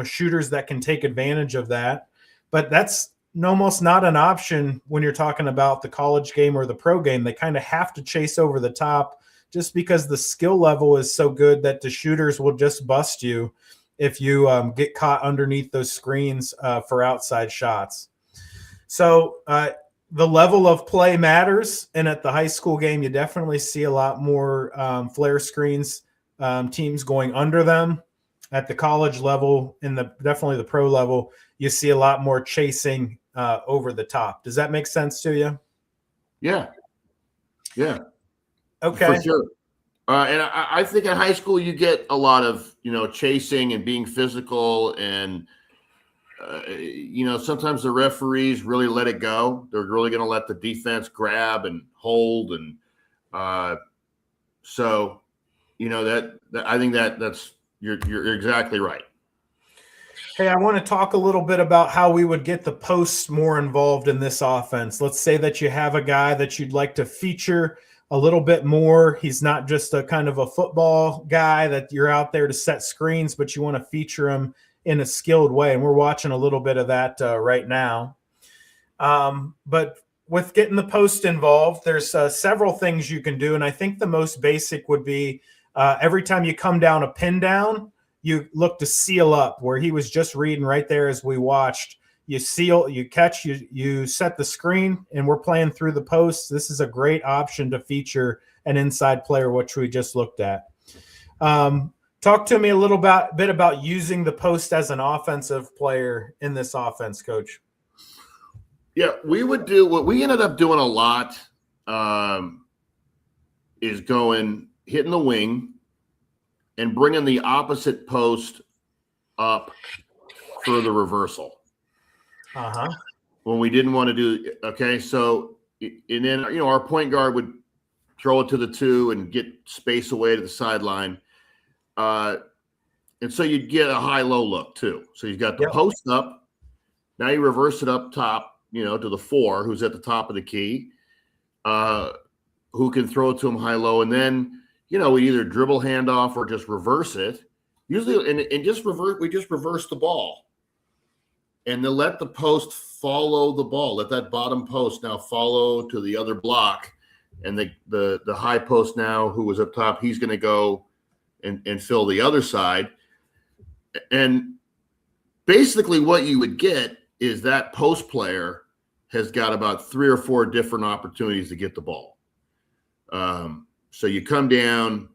shooters that can take advantage of that. But that's almost not an option when you're talking about the college game or the pro game. They kind of have to chase over the top just because the skill level is so good that the shooters will just bust you if you get caught underneath those screens for outside shots. So the level of play matters, and at the high school game, you definitely see a lot more flare screens, teams going under them. At the college level, definitely the pro level, you see a lot more chasing over the top. Does that make sense to you? Yeah. Okay. For sure. And I think in high school you get a lot of, chasing and being physical, and sometimes the referees really let it go. They're really going to let the defense grab and hold, and so that I think that's you're exactly right. Hey, I want to talk a little bit about how we would get the posts more involved in this offense. Let's say that you have a guy that you'd like to feature a little bit more. He's not just a kind of a football guy that you're out there to set screens, but you want to feature him in a skilled way. And we're watching a little bit of that right now. But with getting the post involved, there's several things you can do. And I think the most basic would be every time you come down a pin down, you look to seal up, where he was just reading right there as we watched. You seal, you catch, you set the screen, and we're playing through the posts. This is a great option to feature an inside player, which we just looked at. Talk to me a little bit about using the post as an offensive player in this offense, Coach. Yeah, we would do what we ended up doing a lot is hitting the wing and bringing the opposite post up for the reversal. When we didn't want to do, okay, so, and then, our point guard would throw it to the 2 and get space away to the sideline. And so you'd get a high-low look too. So you've got the post up. Now you reverse it up top, to the 4, who's at the top of the key, who can throw it to him high-low. And then, we either dribble handoff or just reverse it. Usually, and just reverse, we just reverse the ball. And then let the post follow the ball. Let that bottom post now follow to the other block. And the high post now, who was up top, he's going to go and fill the other side. And basically what you would get is that post player has got about 3 or 4 different opportunities to get the ball. So you come down,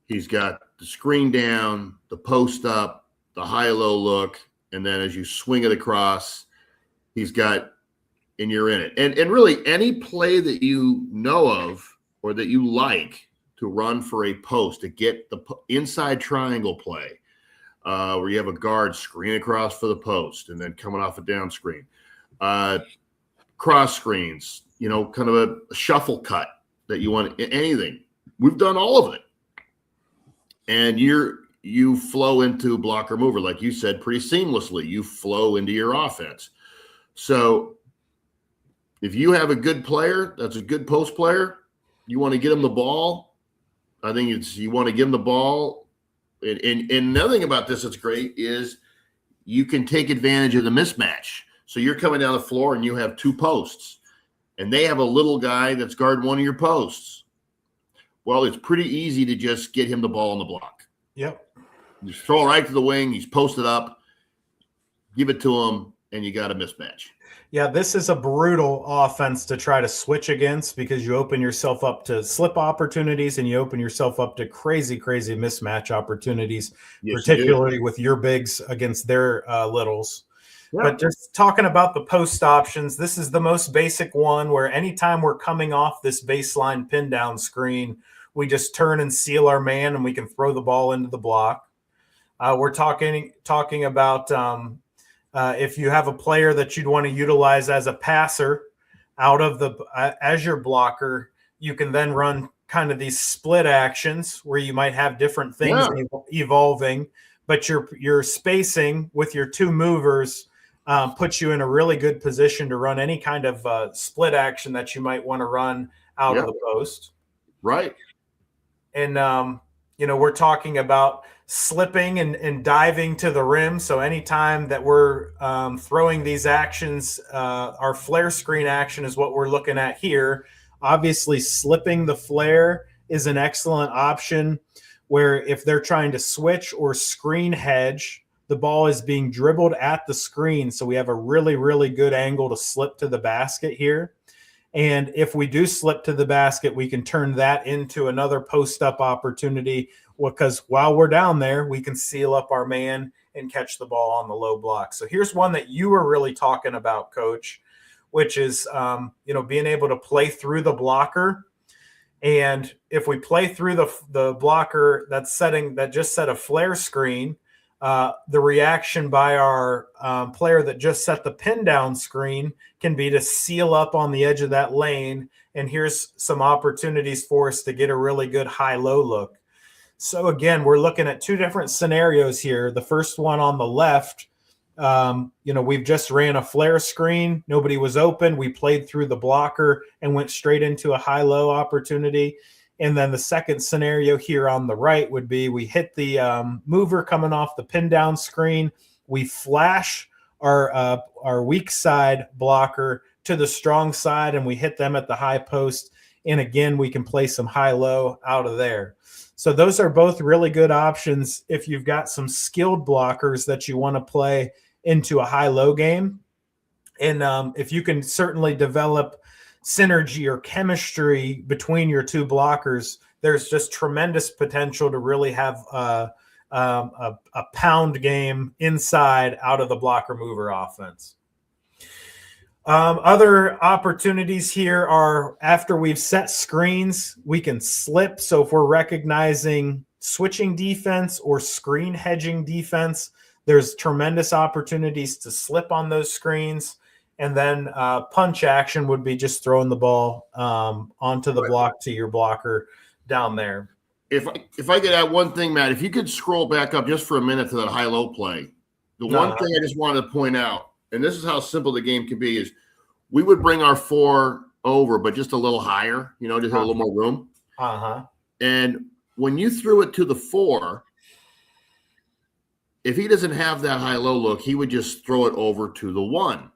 he's got the screen down, the post up, the high-low look, and then as you swing it across, he's got, and you're in it. And really any play that you know of or that you like to run for a post, to get the inside triangle play, where you have a guard screen across for the post and then coming off a down screen, cross screens, kind of a shuffle cut that you want, anything. We've done all of it. And you flow into blocker mover, like you said, pretty seamlessly. You flow into your offense. So if you have a good player, that's a good post player, you want to get him the ball. I think you want to give him the ball. And another thing about this that's great is you can take advantage of the mismatch. So you're coming down the floor and you have 2 posts, and they have a little guy that's guarding one of your posts. Well, it's pretty easy to just get him the ball on the block. Yep. Just throw it right to the wing. He's posted up. Give it to him, and you got a mismatch. Yeah, this is a brutal offense to try to switch against, because you open yourself up to slip opportunities and you open yourself up to crazy mismatch opportunities, particularly with your bigs against their littles. Yeah. But just talking about the post options, this is the most basic one, where anytime we're coming off this baseline pin down screen, we just turn and seal our man and we can throw the ball into the block. We're talking about if you have a player that you'd want to utilize as a passer out of as your blocker, you can then run kind of these split actions where you might have different things evolving, but your spacing with your 2 movers puts you in a really good position to run any kind of split action that you might want to run out of the post. Right. And, we're talking about slipping and diving to the rim. So anytime that we're throwing these actions, our flare screen action is what we're looking at here. Obviously, slipping the flare is an excellent option, where if they're trying to switch or screen hedge, the ball is being dribbled at the screen. So we have a really, really good angle to slip to the basket here. And if we do slip to the basket, we can turn that into another post-up opportunity, because while we're down there, we can seal up our man and catch the ball on the low block. So here's one that you were really talking about, Coach, which is, being able to play through the blocker. And if we play through the blocker that just set a flare screen, the reaction by our player that just set the pin down screen can be to seal up on the edge of that lane. And here's some opportunities for us to get a really good high-low look. So again, we're looking at two different scenarios here. The first one on the left, we've just ran a flare screen. Nobody was open. We played through the blocker and went straight into a high-low opportunity. And then the second scenario here on the right would be we hit the mover coming off the pin down screen. We flash our weak side blocker to the strong side, and we hit them at the high post. And again, we can play some high-low out of there. So those are both really good options if you've got some skilled blockers that you want to play into a high-low game. And if you can certainly develop synergy or chemistry between your two blockers, there's just tremendous potential to really have a pound game inside out of the blocker mover offense. Other opportunities here are after we've set screens, we can slip. So if we're recognizing switching defense or screen hedging defense, there's tremendous opportunities to slip on those screens. And then punch action would be just throwing the ball onto the block to your blocker down there. If I could add one thing, Matt, if you could scroll back up just for a minute to that high-low play. The one thing I just wanted to point out, and this is how simple the game can be, is we would bring our 4 over, but just a little higher, just have a little more room. And when you threw it to the 4, if he doesn't have that high-low look, he would just throw it over to the 1.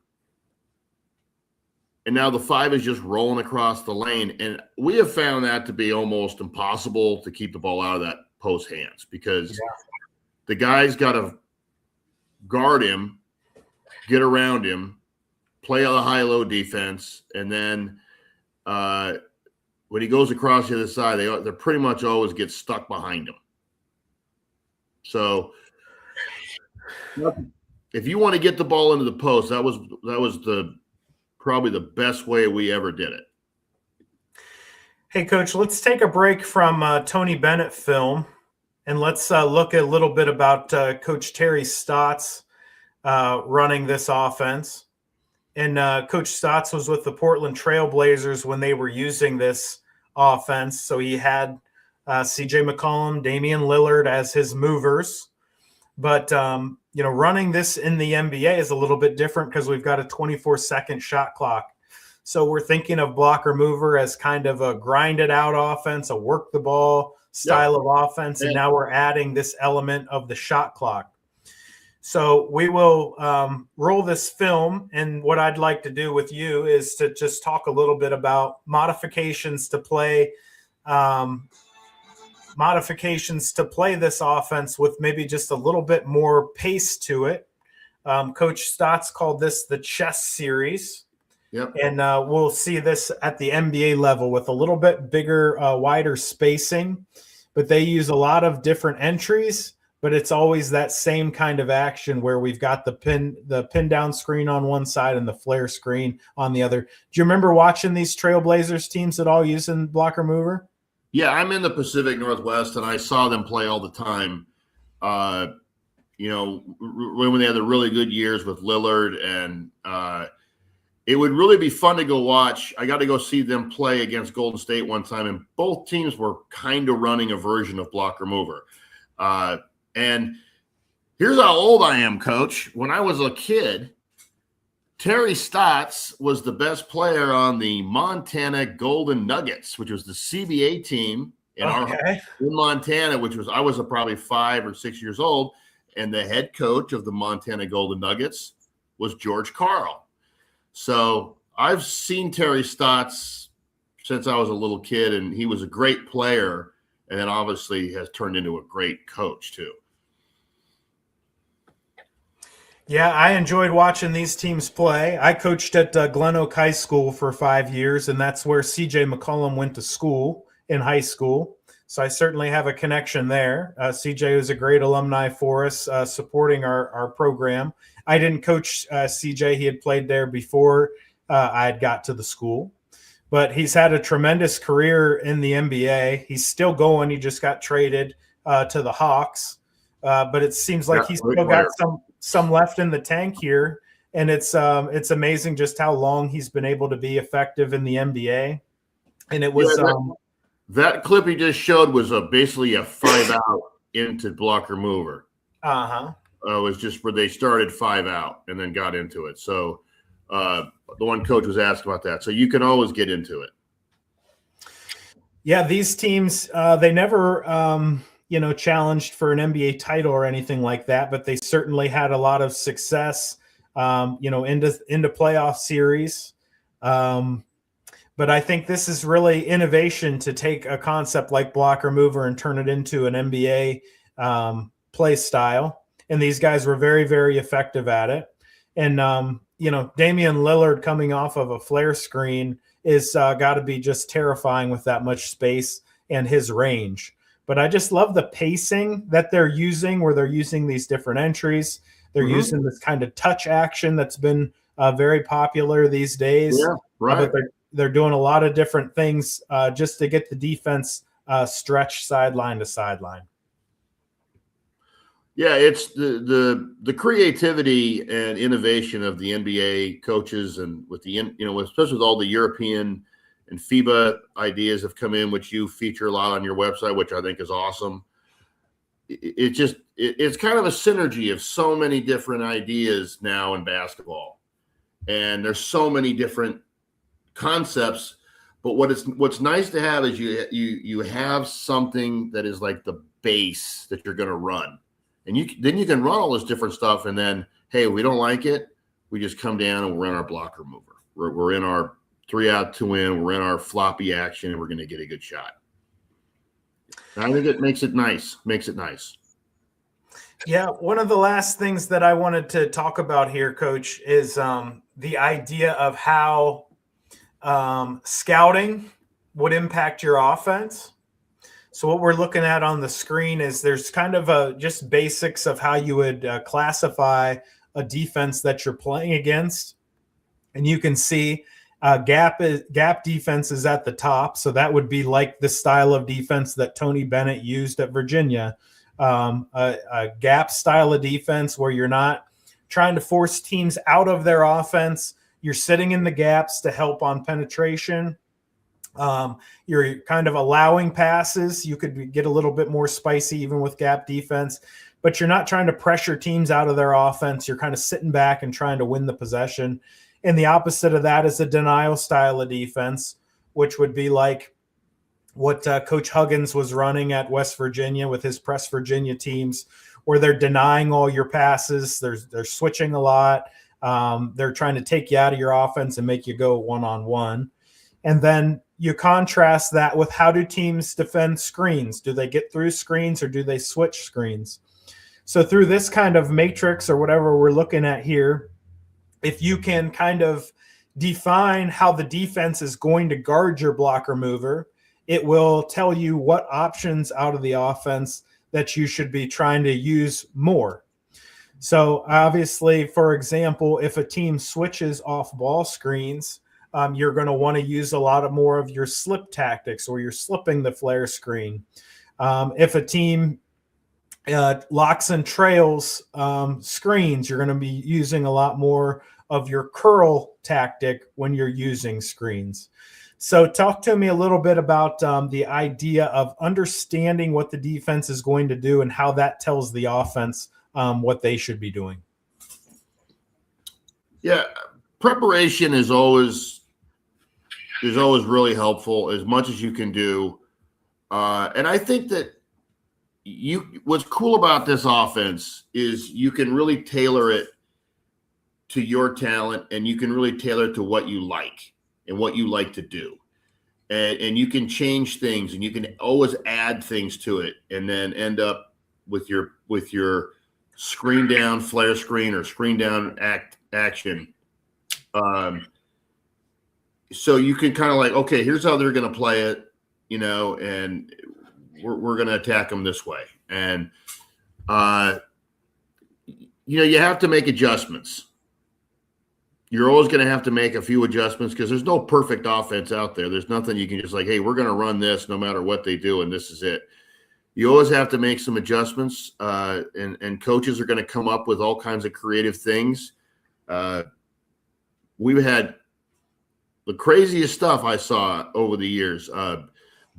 And now the 5 is just rolling across the lane. And we have found that to be almost impossible to keep the ball out of that post hands because the guy's got to guard him, get around him, play on the high-low defense, and then when he goes across the other side, they pretty much always get stuck behind him. So if you want to get the ball into the post, that was probably the best way we ever did it. Hey, Coach, let's take a break from Tony Bennett film, and let's look a little bit about Coach Terry Stotts running this offense. And Coach Stotts was with the Portland Trail Blazers when they were using this offense. So he had C.J. McCollum, Damian Lillard as his movers. But, running this in the NBA is a little bit different because we've got a 24-second shot clock. So we're thinking of blocker mover as kind of a grinded out offense, a work the ball style of offense. And now we're adding this element of the shot clock. So we will roll this film, and what I'd like to do with you is to just talk a little bit about modifications to play this offense with maybe just a little bit more pace to it. Coach Stotts called this the chess series. Yep. And we'll see this at the NBA level with a little bit bigger, wider spacing, but they use a lot of different entries. But it's always that same kind of action where we've got the pin down screen on one side and the flare screen on the other. Do you remember watching these Trailblazers teams at all using blocker mover? Yeah, I'm in the Pacific Northwest, and I saw them play all the time. When they had the really good years with Lillard, and it would really be fun to go watch. I got to go see them play against Golden State one time, and both teams were kind of running a version of blocker mover. And here's how old I am, Coach. When I was a kid, Terry Stotts was the best player on the Montana Golden Nuggets, which was the CBA team in Montana, I was probably 5 or 6 years old. And the head coach of the Montana Golden Nuggets was George Karl. So I've seen Terry Stotts since I was a little kid, and he was a great player, and then obviously has turned into a great coach too. Yeah, I enjoyed watching these teams play. I coached at Glen Oak High School for 5 years, and that's where C.J. McCollum went to school in high school. So I certainly have a connection there. C.J. was a great alumni for us, supporting our program. I didn't coach C.J. He had played there before I had got to the school. but he's had a tremendous career in the NBA. He's still going. He just got traded to the Hawks, but it seems like he's still got some left in the tank here. And it's amazing just how long he's been able to be effective in the NBA. And it was that clip he just showed was basically a 5 out into blocker mover. It was just where they started 5 out and then got into it. So the one coach was asked about that. So you can always get into it. Yeah, these teams, they never, challenged for an NBA title or anything like that, but they certainly had a lot of success, into playoff series. But I think this is really innovation to take a concept like blocker mover and turn it into an NBA play style. And these guys were very, very effective at it. And, Damian Lillard coming off of a flare screen is got to be just terrifying with that much space and his range. But I just love the pacing that they're using, where they're using these different entries. They're using this kind of touch action that's been very popular these days. Yeah, right. But they're doing a lot of different things just to get the defense stretched sideline to sideline. Yeah, it's the creativity and innovation of the NBA coaches, and with especially with all the European and FIBA ideas have come in, which you feature a lot on your website, which I think is awesome. It's kind of a synergy of so many different ideas now in basketball, and there's so many different concepts. But what's nice to have is you have something that is like the base that you're going to run. And then you can run all this different stuff, and then, hey, we don't like it, we just come down and we're in our blocker mover. We're in our 3 out, 2 in, we're in our floppy action, and we're going to get a good shot. And I think it makes it nice. Yeah, one of the last things that I wanted to talk about here, Coach, is the idea of how scouting would impact your offense. So what we're looking at on the screen is there's kind of just basics of how you would classify a defense that you're playing against. And you can see gap defense is at the top. So that would be like the style of defense that Tony Bennett used at Virginia. A gap style of defense where you're not trying to force teams out of their offense. You're sitting in the gaps to help on penetration. You're kind of allowing passes. You could get a little bit more spicy even with gap defense, but you're not trying to pressure teams out of their offense. You're kind of sitting back and trying to win the possession. And the opposite of that is a denial style of defense, which would be like what Coach Huggins was running at West Virginia with his Press Virginia teams, where they're denying all your passes. They're switching a lot. They're trying to take you out of your offense and make you go one-on-one. And then you contrast that with how do teams defend screens? Do they get through screens or do they switch screens? So through this kind of matrix or whatever we're looking at here, if you can kind of define how the defense is going to guard your blocker mover, it will tell you what options out of the offense that you should be trying to use more. So obviously, for example, if a team switches off ball screens, you're going to want to use a lot more of your slip tactics, or you're slipping the flare screen. If a team locks and trails screens, you're going to be using a lot more of your curl tactic when you're using screens. So talk to me a little bit about the idea of understanding what the defense is going to do and how that tells the offense what they should be doing. Yeah, preparation is always really helpful, as much as you can do. And I think that what's cool about this offense is you can really tailor it to your talent, and you can really tailor it to what you like and what you like to do. And you can change things, and you can always add things to it, and then end up with your screen down flare screen or screen down action. So you can kind of like, okay, here's how they're going to play it, and we're going to attack them this way. And, you have to make adjustments. you're always going to have to make a few adjustments because there's no perfect offense out there. There's nothing you can just like, hey, we're going to run this no matter what they do, and this is it. You always have to make some adjustments, and coaches are going to come up with all kinds of creative things. We've had the craziest stuff I saw over the years,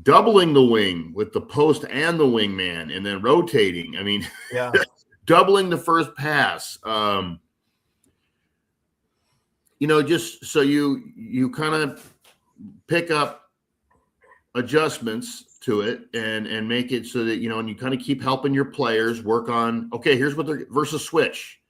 doubling the wing with the post and the wingman and then rotating. I mean, Yeah. doubling the first pass. Just so you kind of pick up adjustments to it and make it so that, and you kind of keep helping your players work on, okay, here's what they're versus switch.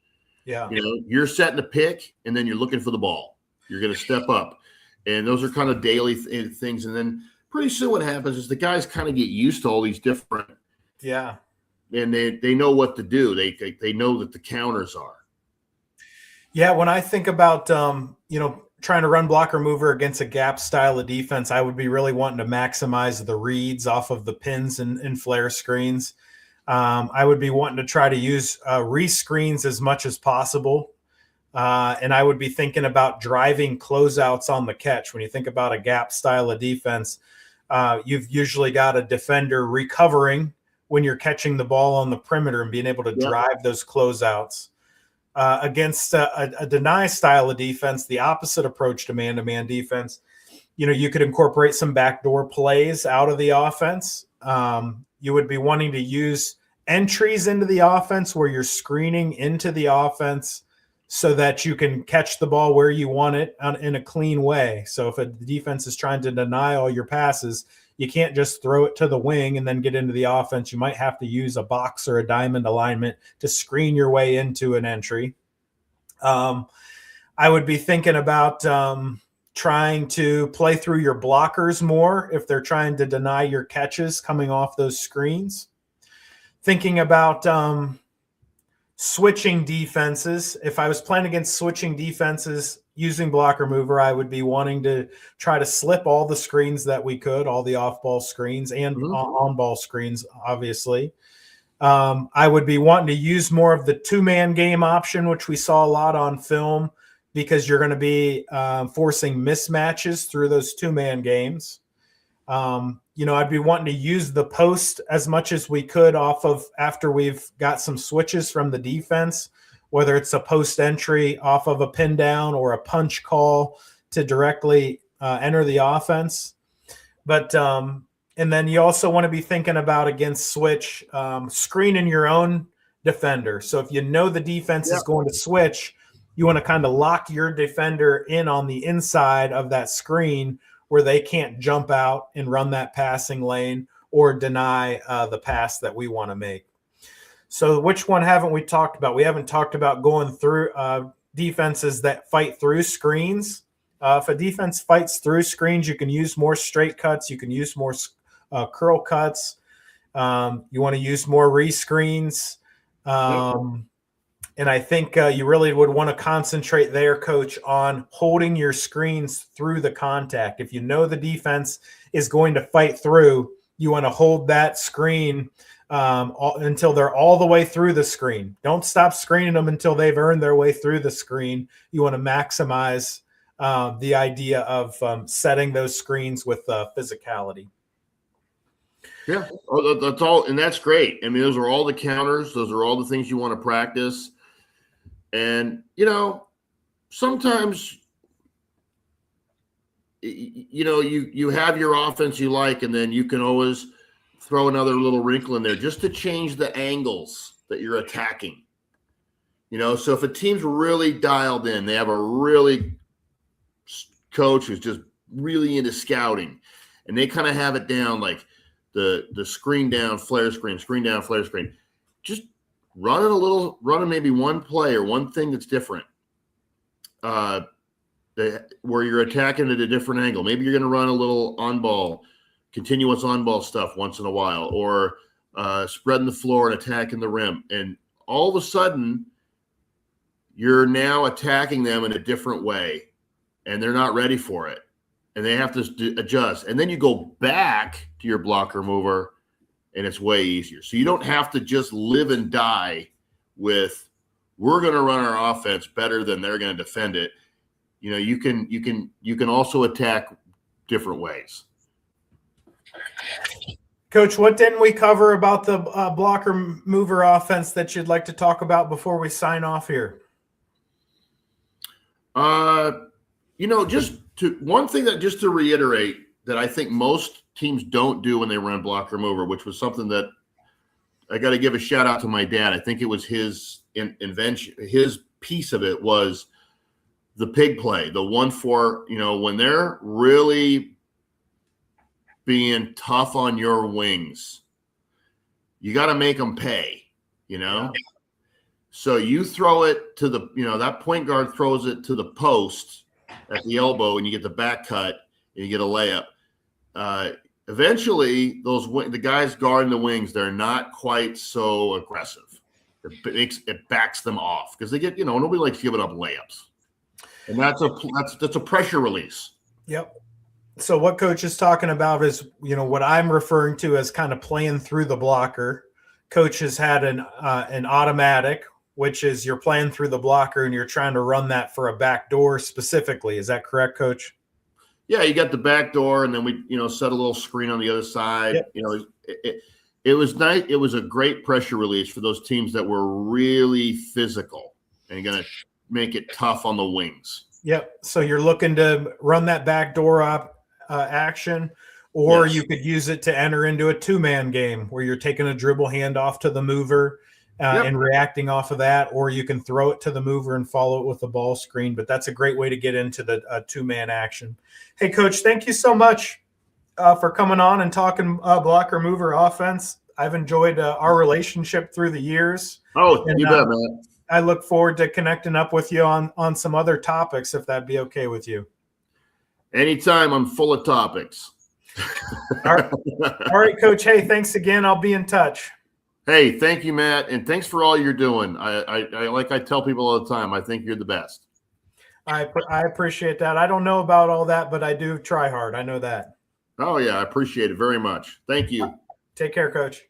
Yeah. You're setting a pick and then you're looking for the ball. You're going to step up. And those are kind of daily things. And then pretty soon what happens is the guys kind of get used to all these different. Yeah. And they know what to do. They know that the counters are. Yeah, when I think about trying to run blocker mover against a gap style of defense, I would be really wanting to maximize the reads off of the pins and flare screens. I would be wanting to try to use rescreens as much as possible. And I would be thinking about driving closeouts on the catch. When you think about a gap style of defense, you've usually got a defender recovering when you're catching the ball on the perimeter and being able to drive those closeouts. Against a deny style of defense, the opposite approach to man-to-man defense, you could incorporate some backdoor plays out of the offense. You would be wanting to use entries into the offense where you're screening into the offense so that you can catch the ball where you want it in a clean way. So if the defense is trying to deny all your passes, you can't just throw it to the wing and then get into the offense. You might have to use a box or a diamond alignment to screen your way into an entry. I would be thinking about trying to play through your blockers more if they're trying to deny your catches coming off those screens. Thinking about switching defenses. If I was playing against switching defenses using blocker mover, I would be wanting to try to slip all the screens that we could, all the off-ball screens and on-ball screens, obviously. I would be wanting to use more of the two-man game option, which we saw a lot on film, because you're going to be forcing mismatches through those two-man games. I'd be wanting to use the post as much as we could off of after we've got some switches from the defense, whether it's a post entry off of a pin down or a punch call to directly enter the offense. But and then you also want to be thinking about against switch, screening your own defender. So if you know the defense is going to switch, you want to kind of lock your defender in on the inside of that screen where they can't jump out and run that passing lane or deny the pass that we want to make. So which one haven't we talked about? We haven't talked about going through defenses that fight through screens. If a defense fights through screens, you can use more straight cuts. You can use more curl cuts. You want to use more rescreens. And I think you really would want to concentrate there, Coach, on holding your screens through the contact. If you know the defense is going to fight through, you want to hold that screen until they're all the way through the screen. Don't stop screening them until they've earned their way through the screen. You want to maximize the idea of setting those screens with physicality. Yeah, that's all, and that's great. I mean, those are all the counters. Those are all the things you want to practice. And, sometimes, you have your offense you like, and then you can always throw another little wrinkle in there just to change the angles that you're attacking. So if a team's really dialed in, they have a really coach who's just really into scouting, and they kind of have it down like the screen down, flare screen, screen down, flare screen. Just running maybe one play or one thing that's different, where you're attacking at a different angle. Maybe you're going to run a little on-ball, continuous on-ball stuff once in a while, or spreading the floor and attacking the rim. And all of a sudden, you're now attacking them in a different way, and they're not ready for it, and they have to adjust. And then you go back to your blocker mover, and it's way easier. So you don't have to just live and die with, we're going to run our offense better than they're going to defend it. you can also attack different ways. Coach, what didn't we cover about the blocker mover offense that you'd like to talk about before we sign off here? One thing just to reiterate that I think most teams don't do when they run blocker mover, which was something that I got to give a shout out to my dad. I think it was his invention. His piece of it was the pig play, the 1-4, when they're really being tough on your wings, you got to make them pay, Yeah. So you throw it to the, that point guard throws it to the post at the elbow and you get the back cut and you get a layup. Eventually the guys guarding the wings, they're not quite so aggressive. It backs them off because they get, nobody likes giving up layups. And that's a pressure release. Yep. So what Coach is talking about is, what I'm referring to as kind of playing through the blocker. Coach has had an automatic, which is you're playing through the blocker and you're trying to run that for a backdoor specifically. Is that correct, Coach? Yeah, you got the backdoor, and then we, set a little screen on the other side. Yep. It was nice. It was a great pressure release for those teams that were really physical and going to make it tough on the wings. Yep. So you're looking to run that backdoor action, or Yes. you could use it to enter into a two-man game where you're taking a dribble handoff to the mover and reacting off of that, or you can throw it to the mover and follow it with the ball screen. But that's a great way to get into the two-man action. Hey, Coach, thank you so much for coming on and talking blocker mover offense. I've enjoyed our relationship through the years. Oh, you bet, man. I look forward to connecting up with you on some other topics, if that'd be okay with you. Anytime. I'm full of topics. All right, Coach. Hey, thanks again. I'll be in touch. Hey, thank you, Matt, and thanks for all you're doing. I tell people all the time, I think you're the best. I appreciate that. I don't know about all that, but I do try hard. I know that. Oh, yeah, I appreciate it very much. Thank you. Take care, Coach.